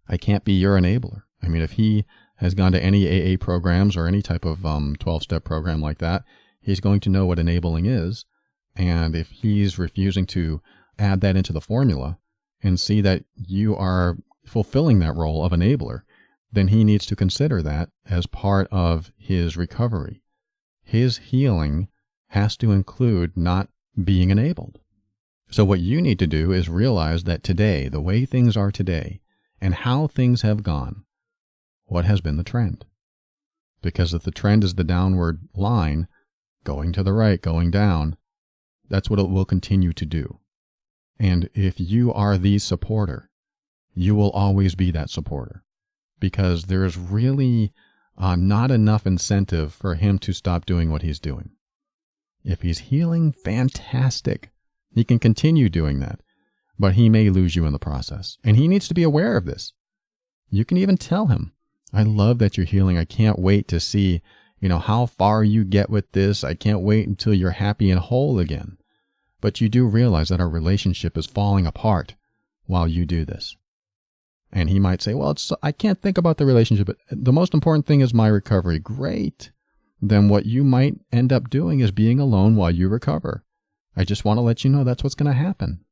Speaker 1: I can't be your enabler. I mean, if he has gone to any AA programs or any type of 12-step program like that, he's going to know what enabling is. And if he's refusing to add that into the formula and see that you are fulfilling that role of enabler, then he needs to consider that as part of his recovery. His healing has to include not being enabled. So what you need to do is realize that today, the way things are today, and how things have gone, what has been the trend? Because if the trend is the downward line, going to the right, going down, that's what it will continue to do. And if you are the supporter, you will always be that supporter, because there's really not enough incentive for him to stop doing what he's doing. If he's healing, fantastic. He can continue doing that, but he may lose you in the process. And he needs to be aware of this. You can even tell him, I love that you're healing. I can't wait to see, how far you get with this. I can't wait until you're happy and whole again. But you do realize that our relationship is falling apart while you do this. And he might say, well, I can't think about the relationship, but the most important thing is my recovery. Great. Then what you might end up doing is being alone while you recover. I just want to let you know that's what's going to happen.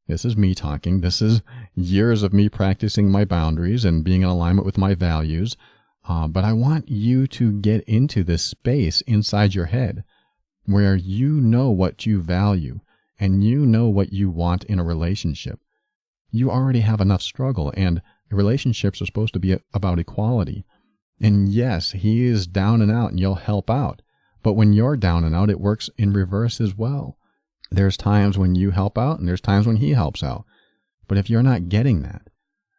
Speaker 1: This is me talking. This is years of me practicing my boundaries and being in alignment with my values. But I want you to get into this space inside your head where you know what you value and you know what you want in a relationship. You already have enough struggle, and relationships are supposed to be about equality. And yes, he is down and out and you'll help out. But when you're down and out, it works in reverse as well. There's times when you help out and there's times when he helps out. But if you're not getting that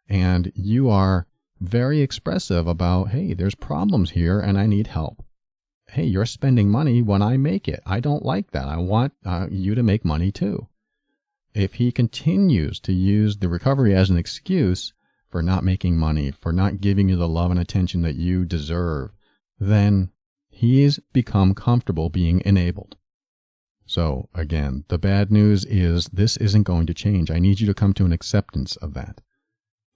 Speaker 1: and you are very expressive about, hey, there's problems here and I need help. Hey, you're spending money when I make it. I don't like that. I want you to make money too. If he continues to use the recovery as an excuse for not making money, for not giving you the love and attention that you deserve, then he's become comfortable being enabled. So again, the bad news is this isn't going to change. I need you to come to an acceptance of that.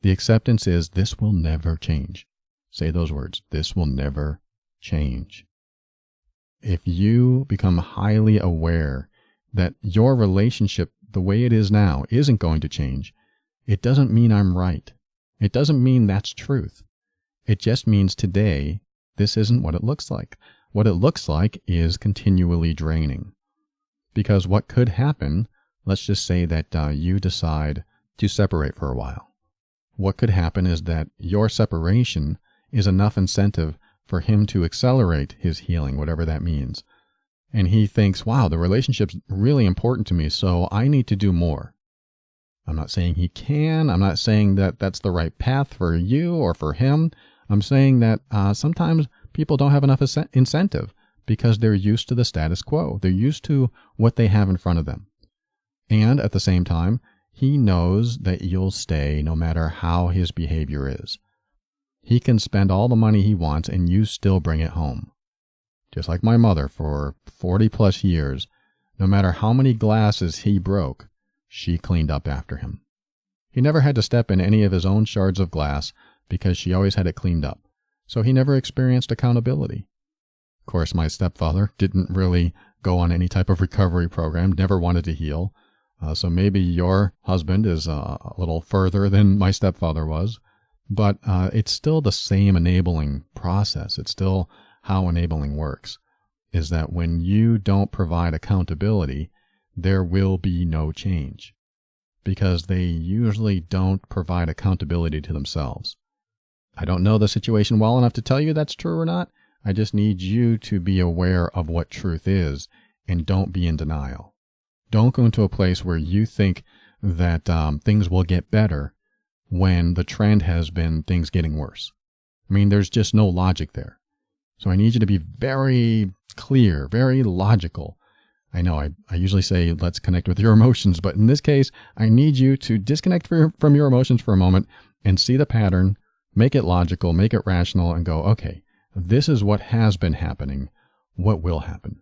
Speaker 1: The acceptance is this will never change. Say those words. This will never change. If you become highly aware that your relationship, the way it is now, isn't going to change, it doesn't mean I'm right. It doesn't mean that's truth. It just means today, this isn't what it looks like. What it looks like is continually draining. Because what could happen, let's just say that you decide to separate for a while. What could happen is that your separation is enough incentive for him to accelerate his healing, whatever that means. And he thinks, wow, the relationship's really important to me, so I need to do more. I'm not saying he can. I'm not saying that that's the right path for you or for him. I'm saying that sometimes people don't have enough incentive because they're used to the status quo. They're used to what they have in front of them. And at the same time, he knows that you'll stay no matter how his behavior is. He can spend all the money he wants and you still bring it home. Just like my mother for 40 plus years, no matter how many glasses he broke, she cleaned up after him. He never had to step in any of his own shards of glass because she always had it cleaned up. So he never experienced accountability. Of course, my stepfather didn't really go on any type of recovery program, never wanted to heal. So maybe your husband is a little further than my stepfather was, but it's still the same enabling process. It's still how enabling works, is that when you don't provide accountability, there will be no change because they usually don't provide accountability to themselves. I don't know the situation well enough to tell you that's true or not. I just need you to be aware of what truth is and don't be in denial. Don't go into a place where you think that things will get better when the trend has been things getting worse. I mean, there's just no logic there. So I need you to be very clear, very logical. I know I usually say let's connect with your emotions, but in this case, I need you to disconnect from your emotions for a moment and see the pattern, make it logical, make it rational, and go, okay, this is what has been happening. What will happen?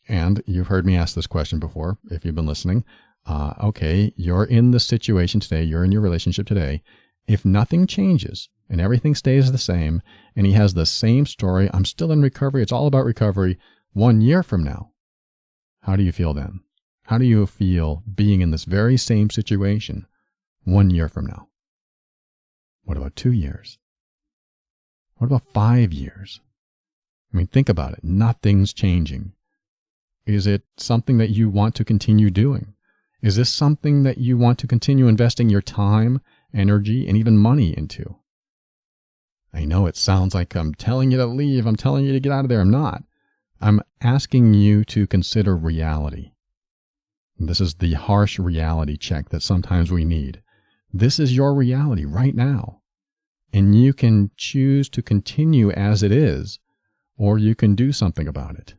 Speaker 1: And you've heard me ask this question before, if you've been listening. Okay, you're in this situation today, you're in your relationship today. If nothing changes and everything stays the same, and he has the same story, I'm still in recovery, it's all about recovery, 1 year from now, how do you feel then? How do you feel being in this very same situation 1 year from now? What about 2 years? What about 5 years? I mean, think about it. Nothing's changing. Is it something that you want to continue doing? Is this something that you want to continue investing your time, energy, and even money into? I know it sounds like I'm telling you to leave. I'm telling you to get out of there. I'm not. I'm asking you to consider reality. This is the harsh reality check that sometimes we need. This is your reality right now. And you can choose to continue as it is, or you can do something about it.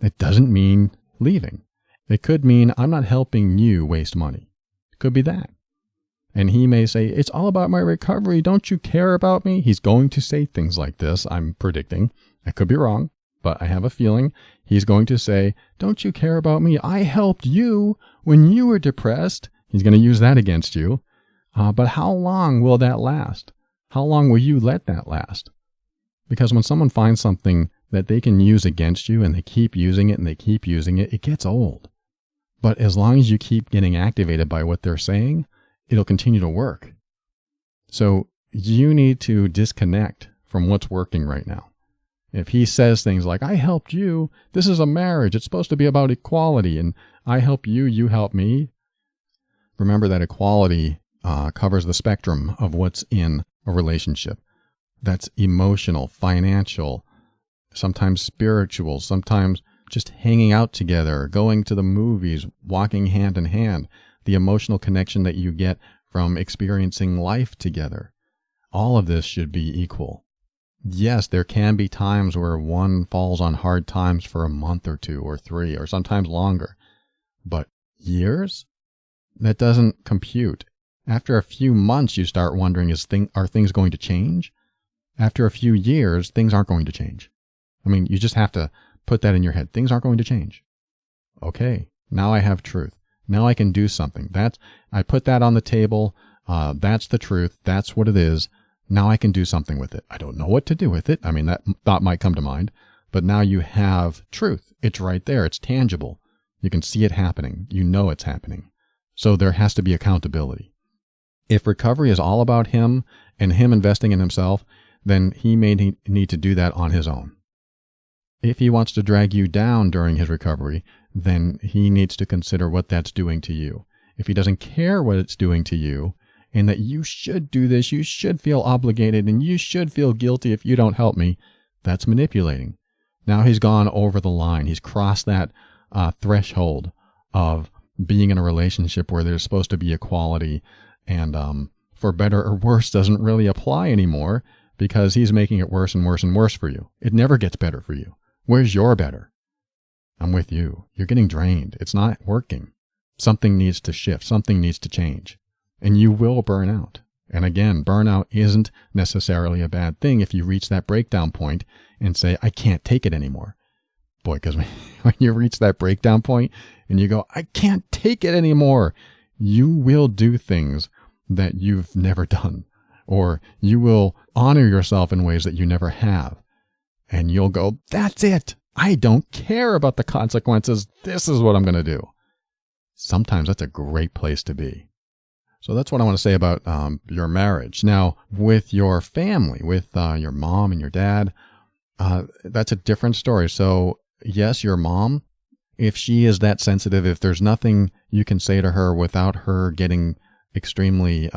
Speaker 1: It doesn't mean leaving. It could mean I'm not helping you waste money. It could be that. And he may say, it's all about my recovery. Don't you care about me? He's going to say things like this, I'm predicting. I could be wrong, but I have a feeling he's going to say, don't you care about me? I helped you when you were depressed. He's going to use that against you. But how long will that last? How long will you let that last? Because when someone finds something that they can use against you and they keep using it and they keep using it, it gets old. But as long as you keep getting activated by what they're saying, it'll continue to work. So you need to disconnect from what's working right now. If he says things like, I helped you, this is a marriage, it's supposed to be about equality, and I help you, you help me. Remember that equality covers the spectrum of what's in a relationship. That's emotional, financial, sometimes spiritual, sometimes just hanging out together, going to the movies, walking hand in hand, the emotional connection that you get from experiencing life together. All of this should be equal. Yes, there can be times where one falls on hard times for a month or 2 or 3 or sometimes longer. But years? That doesn't compute. After a few months, you start wondering, are things going to change? After a few years, things aren't going to change. I mean, you just have to put that in your head. Things aren't going to change. Okay, now I have truth. Now I can do something. I put that on the table. That's the truth. That's what it is. Now I can do something with it. I don't know what to do with it. I mean, that thought might come to mind. But now you have truth. It's right there. It's tangible. You can see it happening. You know it's happening. So there has to be accountability. If recovery is all about him and him investing in himself, then he may need to do that on his own. If he wants to drag you down during his recovery, then he needs to consider what that's doing to you. If he doesn't care what it's doing to you, and that you should do this, you should feel obligated, and you should feel guilty if you don't help me, that's manipulating. Now he's gone over the line. He's crossed that threshold of being in a relationship where there's supposed to be equality, and for better or worse doesn't really apply anymore because he's making it worse and worse and worse for you. It never gets better for you. Where's your better? I'm with you. You're getting drained. It's not working. Something needs to shift. Something needs to change. And you will burn out. And again, burnout isn't necessarily a bad thing if you reach that breakdown point and say, I can't take it anymore. Boy, because when you reach that breakdown point and you go, I can't take it anymore, you will do things that you've never done. Or you will honor yourself in ways that you never have. And you'll go, that's it. I don't care about the consequences. This is what I'm going to do. Sometimes that's a great place to be. So that's what I want to say about your marriage. Now, with your family, with your mom and your dad, that's a different story. So yes, your mom, if she is that sensitive, if there's nothing you can say to her without her getting extremely,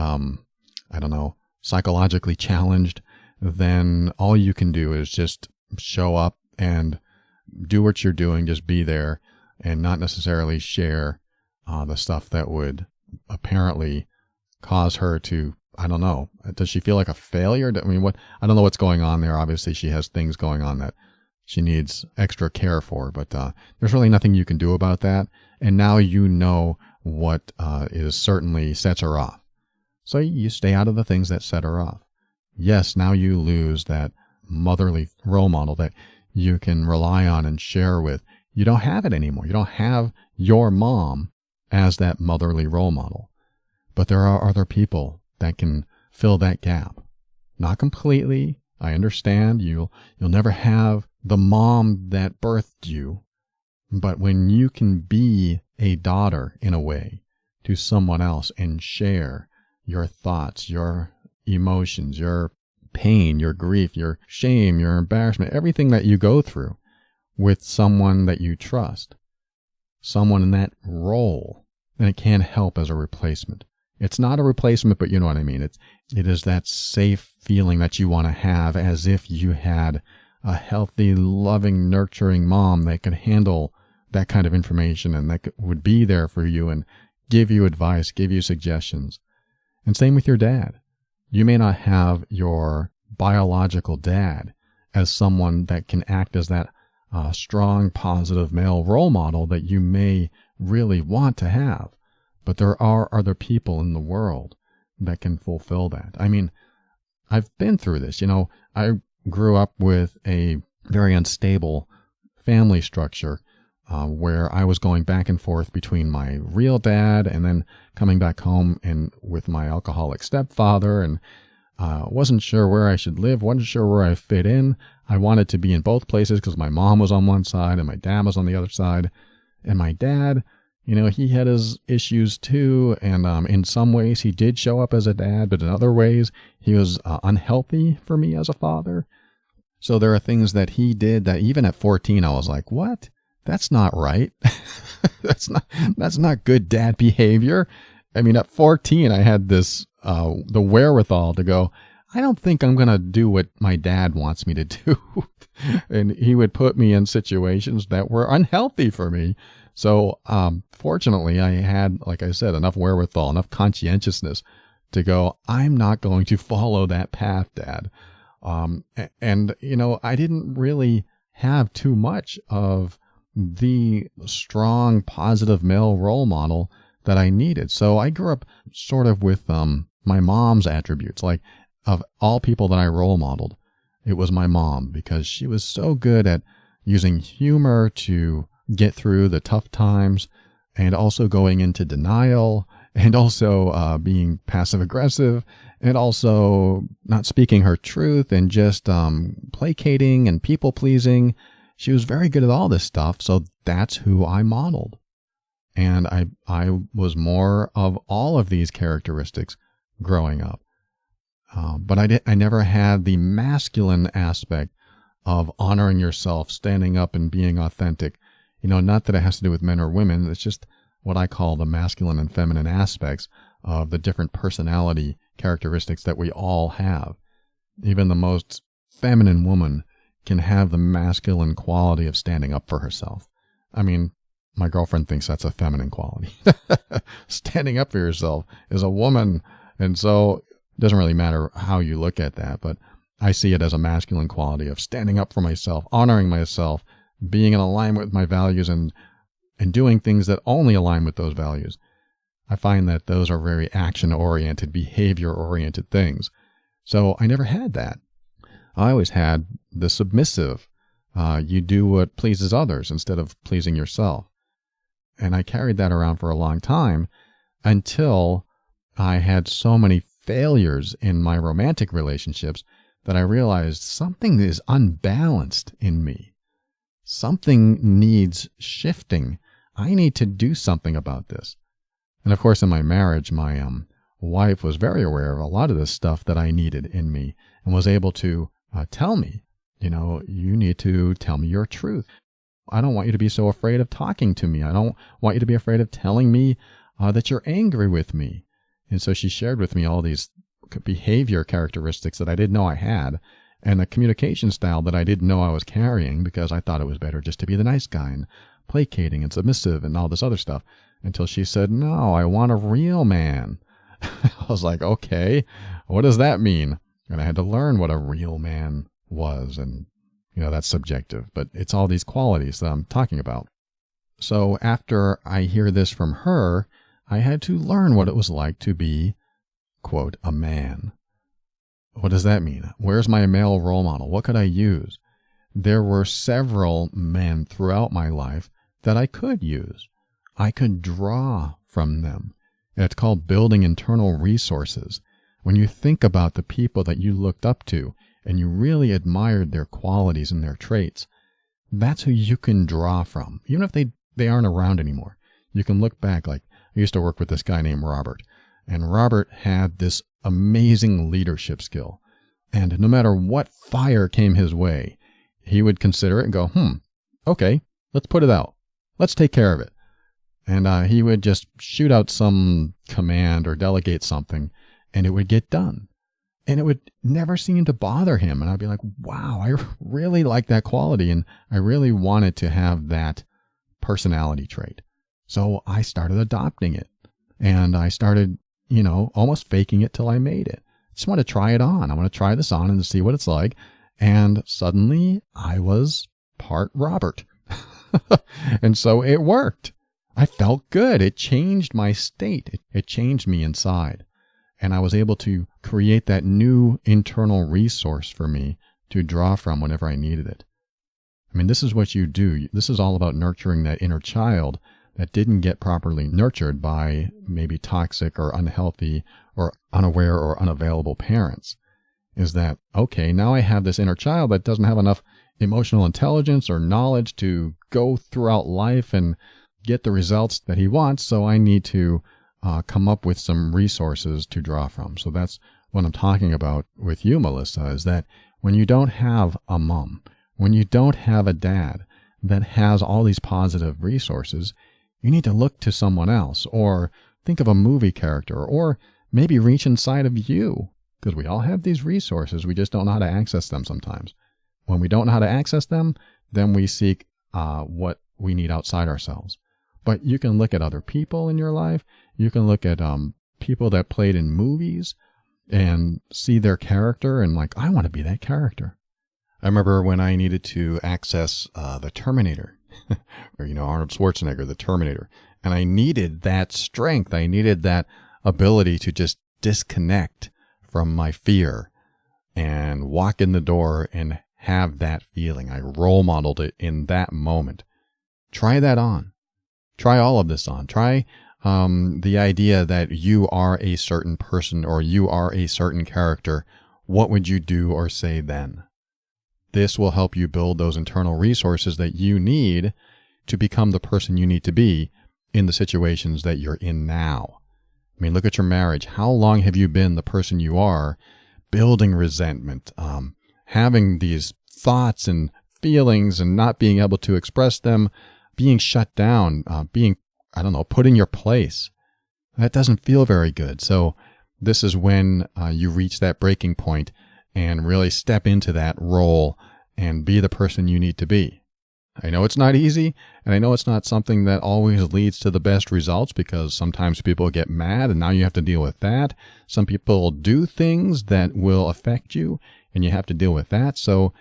Speaker 1: psychologically challenged, then all you can do is just show up and do what you're doing. Just be there and not necessarily share the stuff that would apparently cause her to, I don't know. Does she feel like a failure? I mean, I don't know what's going on there. Obviously, she has things going on that she needs extra care for, but there's really nothing you can do about that. And now you know what is certainly sets her off. So you stay out of the things that set her off. Yes, now you lose that motherly role model that you can rely on and share with. You don't have it anymore. You don't have your mom as that motherly role model. But there are other people that can fill that gap. Not completely. I understand you'll never have the mom that birthed you. But when you can be a daughter in a way to someone else and share your thoughts, your emotions, your pain, your grief, your shame, your embarrassment, everything that you go through with someone that you trust, someone in that role, then it can help as a replacement. It's not a replacement, but you know what I mean. It is that safe feeling that you want to have as if you had a healthy, loving, nurturing mom that could handle that kind of information and that would be there for you and give you advice, give you suggestions. And same with your dad. You may not have your biological dad as someone that can act as that strong, positive male role model that you may really want to have. But there are other people in the world that can fulfill that. I mean, I've been through this. I grew up with a very unstable family structure where I was going back and forth between my real dad and then coming back home and with my alcoholic stepfather, and wasn't sure where I should live, wasn't sure where I fit in. I wanted to be in both places because my mom was on one side and my dad was on the other side. And my dad, he had his issues too, and in some ways he did show up as a dad, but in other ways he was unhealthy for me as a father. So there are things that he did that even at 14 I was like, what? That's not right. That's not good dad behavior. I mean, at 14 I had this the wherewithal to go, I don't think I'm going to do what my dad wants me to do. And he would put me in situations that were unhealthy for me. So fortunately, I had, like I said, enough wherewithal, enough conscientiousness to go, I'm not going to follow that path, Dad. And I didn't really have too much of the strong, positive male role model that I needed. So I grew up sort of with my mom's attributes. Like, of all people that I role modeled, it was my mom, because she was so good at using humor to get through the tough times, and also going into denial, and also being passive aggressive, and also not speaking her truth, and just placating and people pleasing. She was very good at all this stuff, so that's who I modeled. And I was more of all of these characteristics growing up. But I never had the masculine aspect of honoring yourself, standing up and being authentic. Not that it has to do with men or women. It's just what I call the masculine and feminine aspects of the different personality characteristics that we all have. Even the most feminine woman can have the masculine quality of standing up for herself. I mean, my girlfriend thinks that's a feminine quality. Standing up for yourself is a woman. And so it doesn't really matter how you look at that, but I see it as a masculine quality of standing up for myself, honoring myself, being in alignment with my values, and doing things that only align with those values. I find that those are very action-oriented, behavior-oriented things. So I never had that. I always had the submissive. You do what pleases others instead of pleasing yourself. And I carried that around for a long time until I had so many failures in my romantic relationships that I realized something is unbalanced in me. Something needs shifting. I need to do something about this. And of course, in my marriage, my wife was very aware of a lot of this stuff that I needed in me, and was able to tell me, you need to tell me your truth. I don't want you to be so afraid of talking to me. I don't want you to be afraid of telling me that you're angry with me. And so she shared with me all these behavior characteristics that I didn't know I had, and a communication style that I didn't know I was carrying, because I thought it was better just to be the nice guy and placating and submissive and all this other stuff, until she said, no, I want a real man. I was like, okay, what does that mean? And I had to learn what a real man was. And, that's subjective, but it's all these qualities that I'm talking about. So after I hear this from her, I had to learn what it was like to be, quote, a man. What does that mean? Where's my male role model? What could I use? There were several men throughout my life that I could use. I could draw from them. And it's called building internal resources. When you think about the people that you looked up to and you really admired their qualities and their traits, that's who you can draw from. Even if they aren't around anymore. You can look back. Like, I used to work with this guy named Robert. And Robert had this amazing leadership skill. And no matter what fire came his way, he would consider it and go, okay, let's put it out. Let's take care of it. And he would just shoot out some command or delegate something, and it would get done. And it would never seem to bother him. And I'd be like, wow, I really like that quality. And I really wanted to have that personality trait. So I started adopting it. And I started, almost faking it till I made it. Just want to try it on. I want to try this on and see what it's like. And suddenly I was part Robert. And so it worked. I felt good. It changed my state. It changed me inside. And I was able to create that new internal resource for me to draw from whenever I needed it. I mean, this is what you do. This is all about nurturing that inner child that didn't get properly nurtured by maybe toxic or unhealthy or unaware or unavailable parents. Is that, okay, now I have this inner child that doesn't have enough emotional intelligence or knowledge to go throughout life and get the results that he wants, so I need to come up with some resources to draw from. So that's what I'm talking about with you, Melissa, is that when you don't have a mom, when you don't have a dad that has all these positive resources, you need to look to someone else, or think of a movie character, or maybe reach inside of you, because we all have these resources. We just don't know how to access them sometimes. When we don't know how to access them, then we seek what we need outside ourselves. But you can look at other people in your life. You can look at people that played in movies and see their character and like, I want to be that character. I remember when I needed to access the Terminator, or, Arnold Schwarzenegger, the Terminator, and I needed that strength. I needed that ability to just disconnect from my fear and walk in the door and have that feeling. I role modeled it in that moment. Try that on. Try all of this on. Try the idea that you are a certain person or you are a certain character. What would you do or say then? This will help you build those internal resources that you need to become the person you need to be in the situations that you're in now. I mean, look at your marriage. How long have you been the person you are, building resentment, having these thoughts and feelings and not being able to express them, being shut down, being, put in your place? That doesn't feel very good. So this is when you reach that breaking point and really step into that role and be the person you need to be. I know it's not easy, and I know it's not something that always leads to the best results, because sometimes people get mad and now you have to deal with that. Some people do things that will affect you and you have to deal with that. So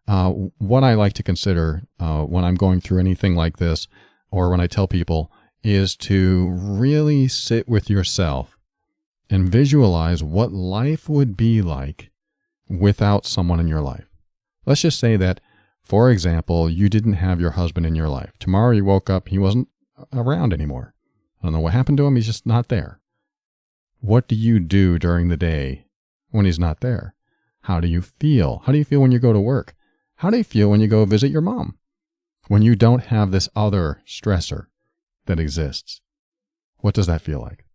Speaker 1: what I like to consider when I'm going through anything like this, or when I tell people, is to really sit with yourself and visualize what life would be like without someone in your life. Let's just say that, for example, you didn't have your husband in your life. Tomorrow you woke up, he wasn't around anymore. I don't know what happened to him, he's just not there. What do you do during the day when he's not there? How do you feel? How do you feel when you go to work? How do you feel when you go visit your mom? When you don't have this other stressor that exists, what does that feel like?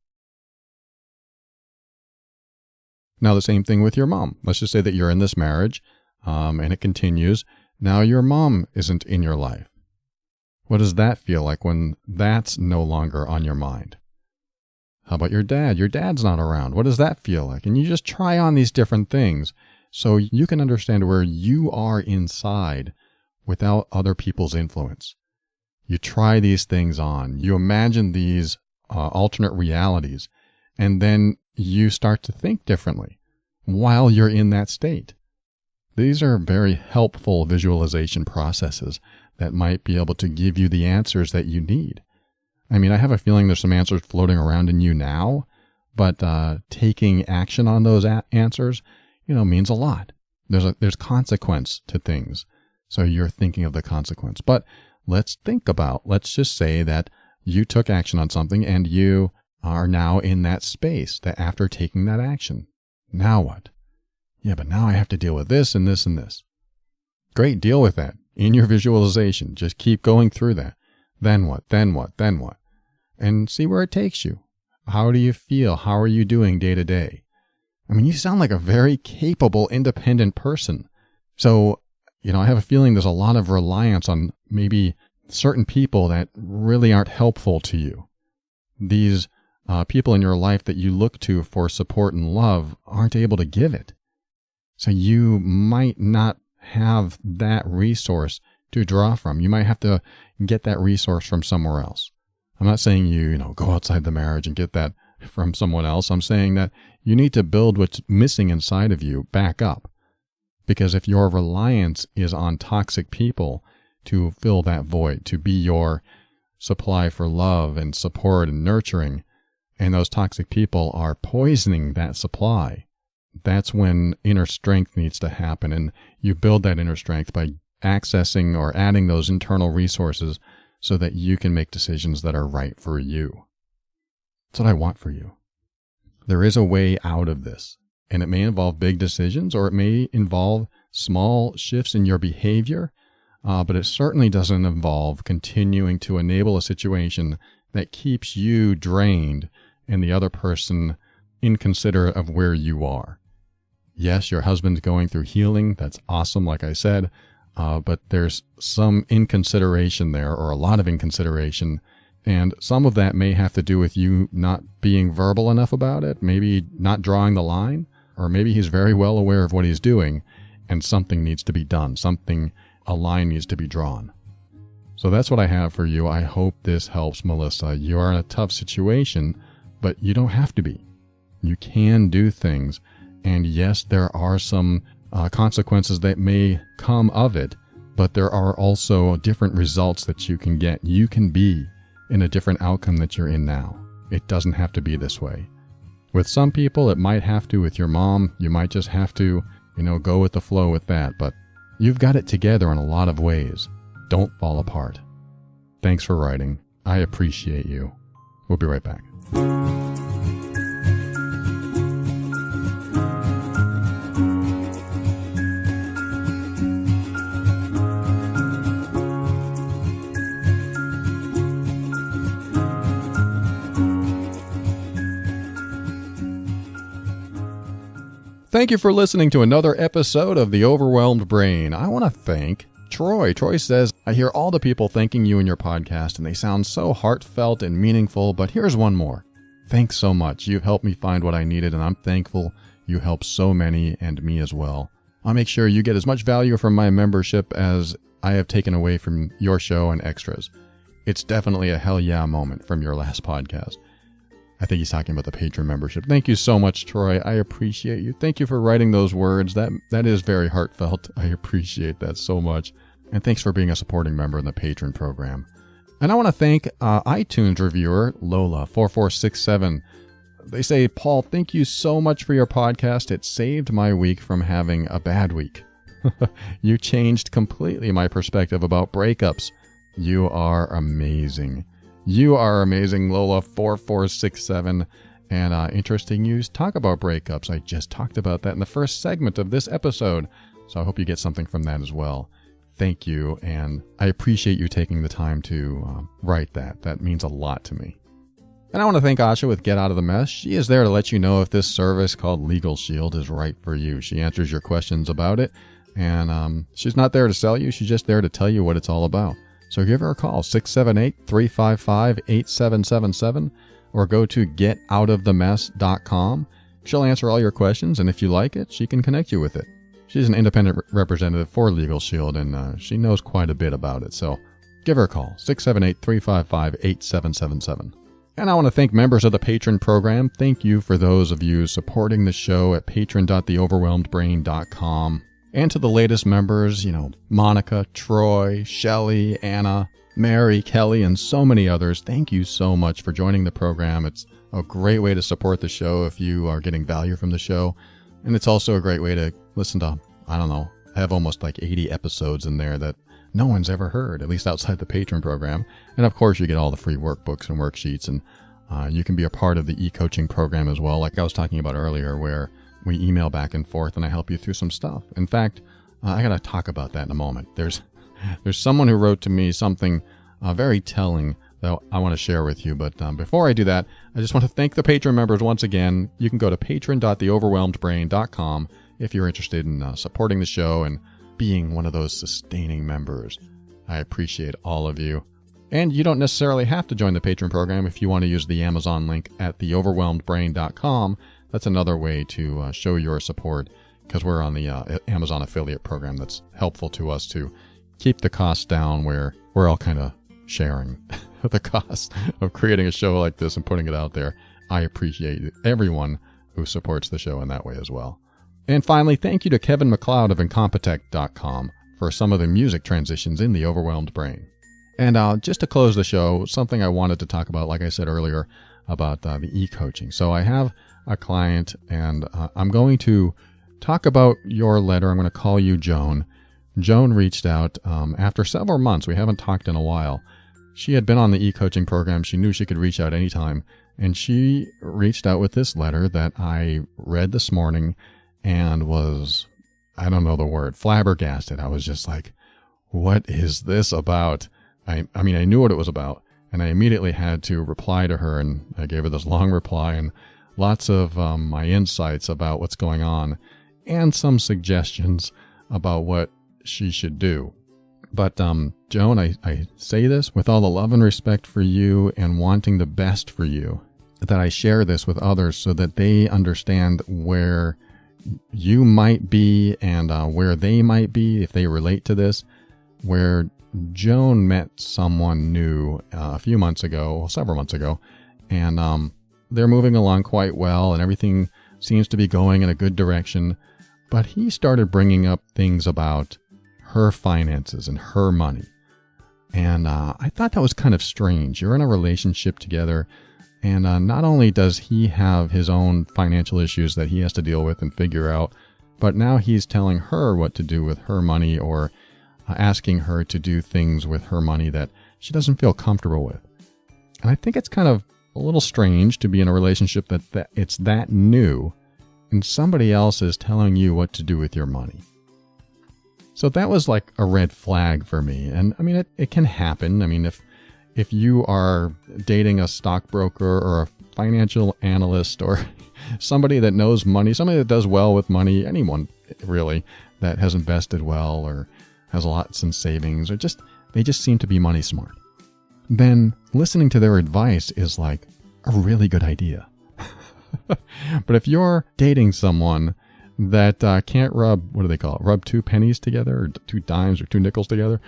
Speaker 1: Now, the same thing with your mom. Let's just say that you're in this marriage, and it continues. Now your mom isn't in your life. What does that feel like when that's no longer on your mind? How about your dad? Your dad's not around. What does that feel like? And you just try on these different things so you can understand where you are inside without other people's influence. You try these things on. You imagine these alternate realities, and then you start to think differently while you're in that state. These are very helpful visualization processes that might be able to give you the answers that you need. I mean, I have a feeling there's some answers floating around in you now, but taking action on those answers, means a lot. There's consequence to things, so you're thinking of the consequence. But let's just say that you took action on something and you are now in that space that after taking that action. Now what? Yeah, but now I have to deal with this and this and this. Great, deal with that in your visualization. Just keep going through that. Then what? Then what? Then what? And see where it takes you. How do you feel? How are you doing day to day? I mean, you sound like a very capable, independent person. So, I have a feeling there's a lot of reliance on maybe certain people that really aren't helpful to you. These people in your life that you look to for support and love aren't able to give it. So you might not have that resource to draw from. You might have to get that resource from somewhere else. I'm not saying you go outside the marriage and get that from someone else. I'm saying that you need to build what's missing inside of you back up. Because if your reliance is on toxic people to fill that void, to be your supply for love and support and nurturing. And those toxic people are poisoning that supply. That's when inner strength needs to happen. And you build that inner strength by accessing or adding those internal resources so that you can make decisions that are right for you. That's what I want for you. There is a way out of this, and it may involve big decisions or it may involve small shifts in your behavior, but it certainly doesn't involve continuing to enable a situation that keeps you drained and the other person inconsiderate of where you are. Yes, your husband's going through healing. That's awesome, like I said, but there's some inconsideration there, or a lot of inconsideration, and some of that may have to do with you not being verbal enough about it, maybe not drawing the line, or maybe he's very well aware of what he's doing, and something needs to be done. A line needs to be drawn. So that's what I have for you. I hope this helps, Melissa. You are in a tough situation, but you don't have to be. You can do things. And yes, there are some consequences that may come of it, but there are also different results that you can get. You can be in a different outcome that you're in now. It doesn't have to be this way. With some people, it might have to. With your mom, you might just have to, go with the flow with that. But you've got it together in a lot of ways. Don't fall apart. Thanks for writing. I appreciate you. We'll be right back. Thank you for listening to another episode of The Overwhelmed Brain. I want to thank Troy. Troy says, I hear all the people thanking you in your podcast, and they sound so heartfelt and meaningful, but here's one more. Thanks so much. You've helped me find what I needed, and I'm thankful you helped so many and me as well. I'll make sure you get as much value from my membership as I have taken away from your show and extras. It's definitely a hell yeah moment from your last podcast. I think he's talking about the patron membership. Thank you so much, Troy. I appreciate you. Thank you for writing those words. That is very heartfelt. I appreciate that so much. And thanks for being a supporting member in the patron program. And I want to thank iTunes reviewer Lola4467. They say, Paul, thank you so much for your podcast. It saved my week from having a bad week. You changed completely my perspective about breakups. You are amazing. You are amazing, Lola4467, and interesting you talk about breakups. I just talked about that in the first segment of this episode, so I hope you get something from that as well. Thank you, and I appreciate you taking the time to write that. That means a lot to me. And I want to thank Asha with Get Out of the Mess. She is there to let you know if this service called Legal Shield is right for you. She answers your questions about it, and she's not there to sell you. She's just there to tell you what it's all about. So give her a call, 678-355-8777, or go to getoutofthemess.com. She'll answer all your questions, and if you like it, she can connect you with it. She's an independent representative for Legal Shield, and she knows quite a bit about it. So give her a call, 678-355-8777. And I want to thank members of the Patron program. Thank you for those of you supporting the show at patron.theoverwhelmedbrain.com. And to the latest members, Monica, Troy, Shelley, Anna, Mary, Kelly, and so many others, thank you so much for joining the program. It's a great way to support the show if you are getting value from the show. And it's also a great way to listen to, I have almost like 80 episodes in there that no one's ever heard, at least outside the Patron program. And of course, you get all the free workbooks and worksheets, and you can be a part of the e-coaching program as well, like I was talking about earlier, where we email back and forth, and I help you through some stuff. In fact, I got to talk about that in a moment. There's someone who wrote to me something very telling that I want to share with you. But before I do that, I just want to thank the Patron members once again. You can go to patron.theoverwhelmedbrain.com if you're interested in supporting the show and being one of those sustaining members. I appreciate all of you. And you don't necessarily have to join the Patron program if you want to use the Amazon link at theoverwhelmedbrain.com. That's another way to show your support, because we're on the Amazon affiliate program that's helpful to us to keep the costs down, where we're all kind of sharing the cost of creating a show like this and putting it out there. I appreciate everyone who supports the show in that way as well. And finally, thank you to Kevin McLeod of Incompetech.com for some of the music transitions in the overwhelmed brain. And just to close the show, something I wanted to talk about, like I said earlier, about the e-coaching. So I have a client, and I'm going to talk about your letter. I'm going to call you Joan. Joan reached out after several months. We haven't talked in a while. She had been on the e-coaching program. She knew she could reach out anytime. And she reached out with this letter that I read this morning and was, I don't know the word, flabbergasted. I was just like, what is this about? I mean, I knew what it was about, and I immediately had to reply to her, and I gave her this long reply and lots of my insights about what's going on and some suggestions about what she should do. But Joan, I say this with all the love and respect for you and wanting the best for you, that I share this with others so that they understand where you might be and where they might be if they relate to this, where Joan met someone new a few months ago, several months ago, and they're moving along quite well and everything seems to be going in a good direction. But he started bringing up things about her finances and her money. And I thought that was kind of strange. You're in a relationship together, and not only does he have his own financial issues that he has to deal with and figure out, but now he's telling her what to do with her money, or asking her to do things with her money that she doesn't feel comfortable with. And I think it's kind of a little strange to be in a relationship that it's that new and somebody else is telling you what to do with your money. So that was like a red flag for me. And I mean, it can happen. I mean, if you are dating a stockbroker or a financial analyst or somebody that knows money, somebody that does well with money, anyone really that has invested well or has lots in savings, or they just seem to be money smart, then listening to their advice is like a really good idea. But if you're dating someone that can't rub two pennies together, or two dimes or two nickels together,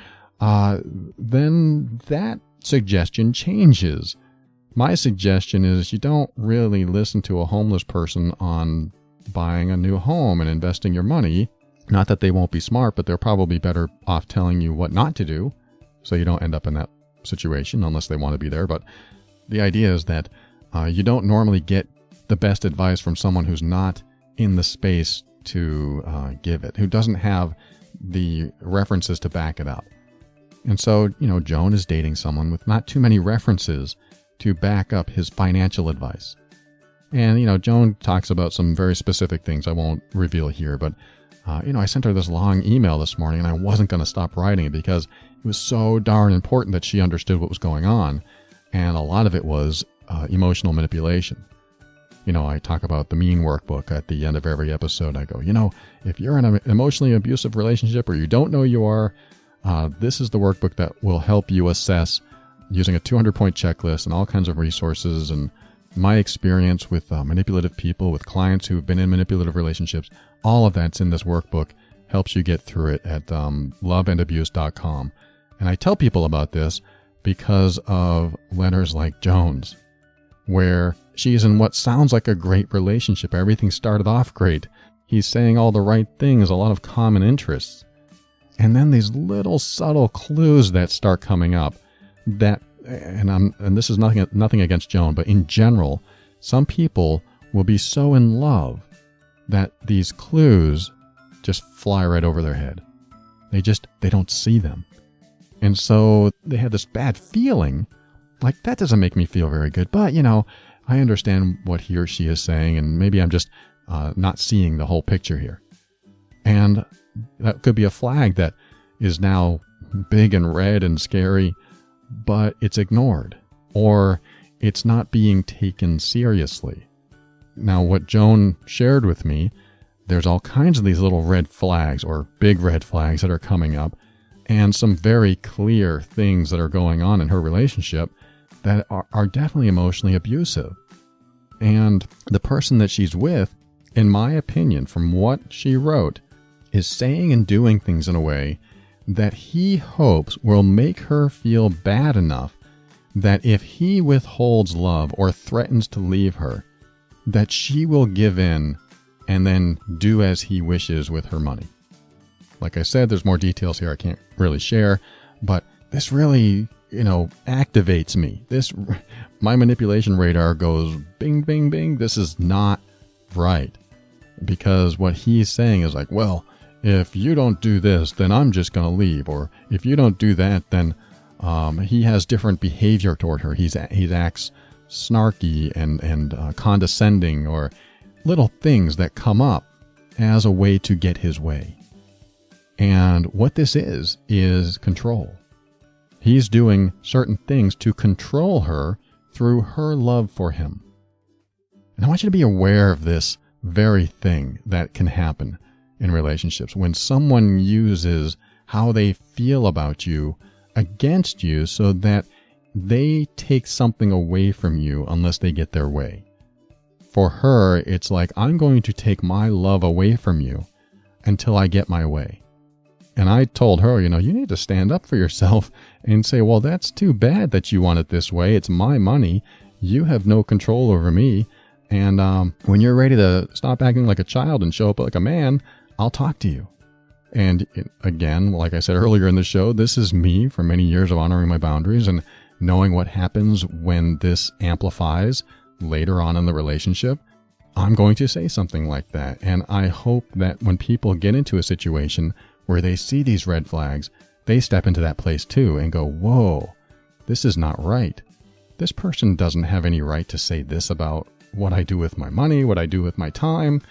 Speaker 1: then that suggestion changes. My suggestion is you don't really listen to a homeless person on buying a new home and investing your money. Not that they won't be smart, but they're probably better off telling you what not to do, so you don't end up in that situation unless they want to be there. But the idea is that you don't normally get the best advice from someone who's not in the space to give it, who doesn't have the references to back it up. And so, Joan is dating someone with not too many references to back up his financial advice. And, Joan talks about some very specific things I won't reveal here, but I sent her this long email this morning, and I wasn't going to stop writing it because it was so darn important that she understood what was going on. And a lot of it was emotional manipulation. I talk about the mean workbook at the end of every episode. I go, if you're in an emotionally abusive relationship or you don't know you are, this is the workbook that will help you assess using a 200-point checklist and all kinds of resources. And my experience with manipulative people, with clients who've been in manipulative relationships, all of that's in this workbook. Helps you get through it at loveandabuse.com. And I tell people about this because of letters like Joan's, where she's in what sounds like a great relationship. Everything started off great. He's saying all the right things, a lot of common interests. And then these little subtle clues that start coming up that, and this is nothing against Joan, but in general, some people will be so in love that these clues just fly right over their head. They don't see them. And so they have this bad feeling, like that doesn't make me feel very good. But, I understand what he or she is saying, and maybe I'm just not seeing the whole picture here. And that could be a flag that is now big and red and scary, but it's ignored, or it's not being taken seriously. Now, what Joan shared with me, there's all kinds of these little red flags or big red flags that are coming up, and some very clear things that are going on in her relationship that are definitely emotionally abusive. And the person that she's with, in my opinion, from what she wrote, is saying and doing things in a way that he hopes will make her feel bad enough that if he withholds love or threatens to leave her, that she will give in and then do as he wishes with her money. Like I said, there's more details here I can't really share, but this really, activates me. My manipulation radar goes bing, bing, bing. This is not right. Because what he's saying is like, well, if you don't do this, then I'm just going to leave. Or if you don't do that, then he has different behavior toward her. He acts snarky and condescending, or little things that come up as a way to get his way. And what this is control. He's doing certain things to control her through her love for him. And I want you to be aware of this very thing that can happen in relationships. When someone uses how they feel about you against you so that they take something away from you unless they get their way. For her, it's like, I'm going to take my love away from you until I get my way. And I told her, you need to stand up for yourself and say, well, that's too bad that you want it this way. It's my money. You have no control over me. And when you're ready to stop acting like a child and show up like a man, I'll talk to you. And again, like I said earlier in the show, this is me for many years of honoring my boundaries and knowing what happens when this amplifies later on in the relationship. I'm going to say something like that. And I hope that when people get into a situation where they see these red flags, they step into that place too and go, whoa, this is not right. This person doesn't have any right to say this about what I do with my money, what I do with my time.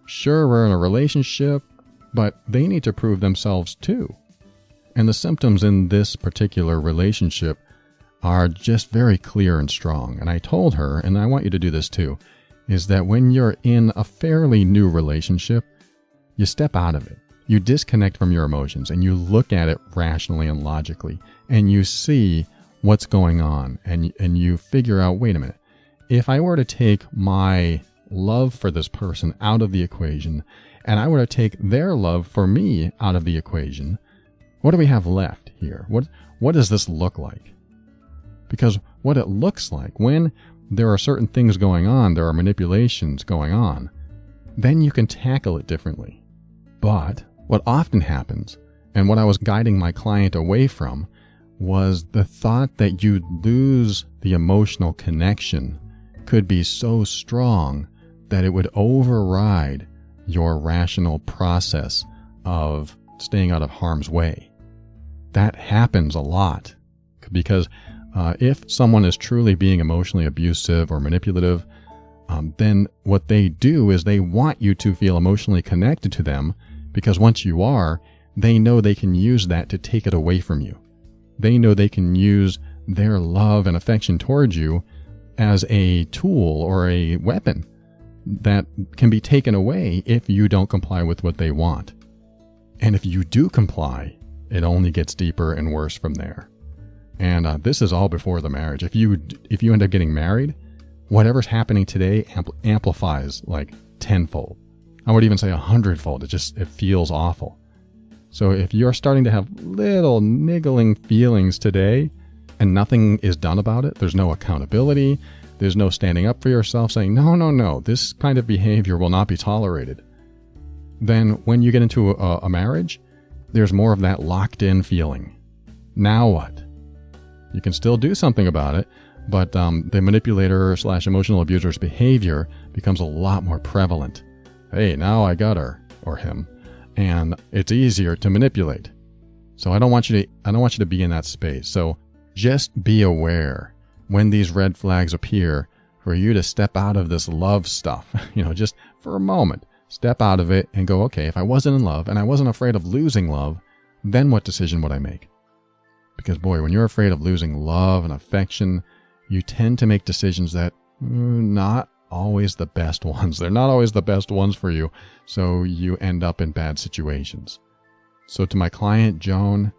Speaker 1: Sure, we're in a relationship, but they need to prove themselves too. And the symptoms in this particular relationship are just very clear and strong. And I told her, and I want you to do this too, is that when you're in a fairly new relationship, you step out of it. You disconnect from your emotions and you look at it rationally and logically, and you see what's going on, and you figure out, wait a minute, if I were to take my love for this person out of the equation and I were to take their love for me out of the equation, what do we have left here? What does this look like? Because what it looks like when there are certain things going on, there are manipulations going on, then you can tackle it differently. But what often happens, and what I was guiding my client away from, was the thought that you'd lose the emotional connection could be so strong that it would override your rational process of staying out of harm's way. That happens a lot because if someone is truly being emotionally abusive or manipulative, then what they do is they want you to feel emotionally connected to them, because once you are, they know they can use that to take it away from you. They know they can use their love and affection towards you as a tool or a weapon that can be taken away if you don't comply with what they want. And if you do comply, it only gets deeper and worse from there. And this is all before the marriage. If you end up getting married, whatever's happening today amplifies like tenfold. I would even say 100-fold. It feels awful. So if you're starting to have little niggling feelings today and nothing is done about it, there's no accountability, there's no standing up for yourself saying, no, this kind of behavior will not be tolerated, then when you get into a marriage, there's more of that locked-in feeling. Now what? You can still do something about it, but the manipulator / emotional abuser's behavior becomes a lot more prevalent. Hey, now I got her or him, and it's easier to manipulate. So I don't want you to be in that space. So just be aware when these red flags appear for you to step out of this love stuff. Just for a moment, step out of it and go, okay, if I wasn't in love and I wasn't afraid of losing love, then what decision would I make? Because boy, when you're afraid of losing love and affection, you tend to make decisions that not always the best ones. They're not always the best ones for you, so you end up in bad situations. So to my client, Joan,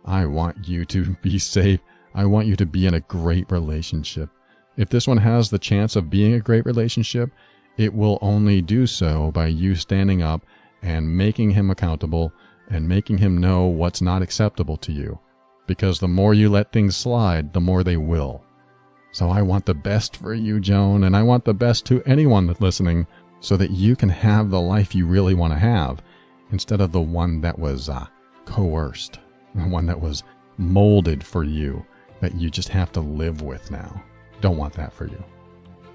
Speaker 1: I want you to be safe. I want you to be in a great relationship. If this one has the chance of being a great relationship, it will only do so by you standing up and making him accountable and making him know what's not acceptable to you. Because the more you let things slide, the more they will. So I want the best for you, Joan, and I want the best to anyone that's listening so that you can have the life you really want to have. instead of the one that was coerced, the one that was molded for you, that you just have to live with now. Don't want that for you.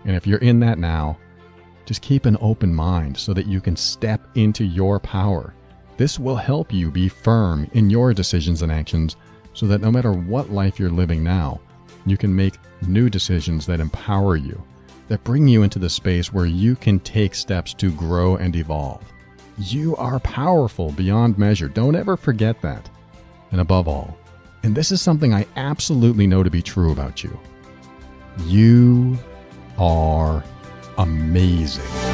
Speaker 1: And if you're in that now, just keep an open mind so that you can step into your power. This will help you be firm in your decisions and actions so that no matter what life you're living now, you can make new decisions that empower you, that bring you into the space where you can take steps to grow and evolve. You are powerful beyond measure. Don't ever forget that. And above all, and this is something I absolutely know to be true about you, you are amazing.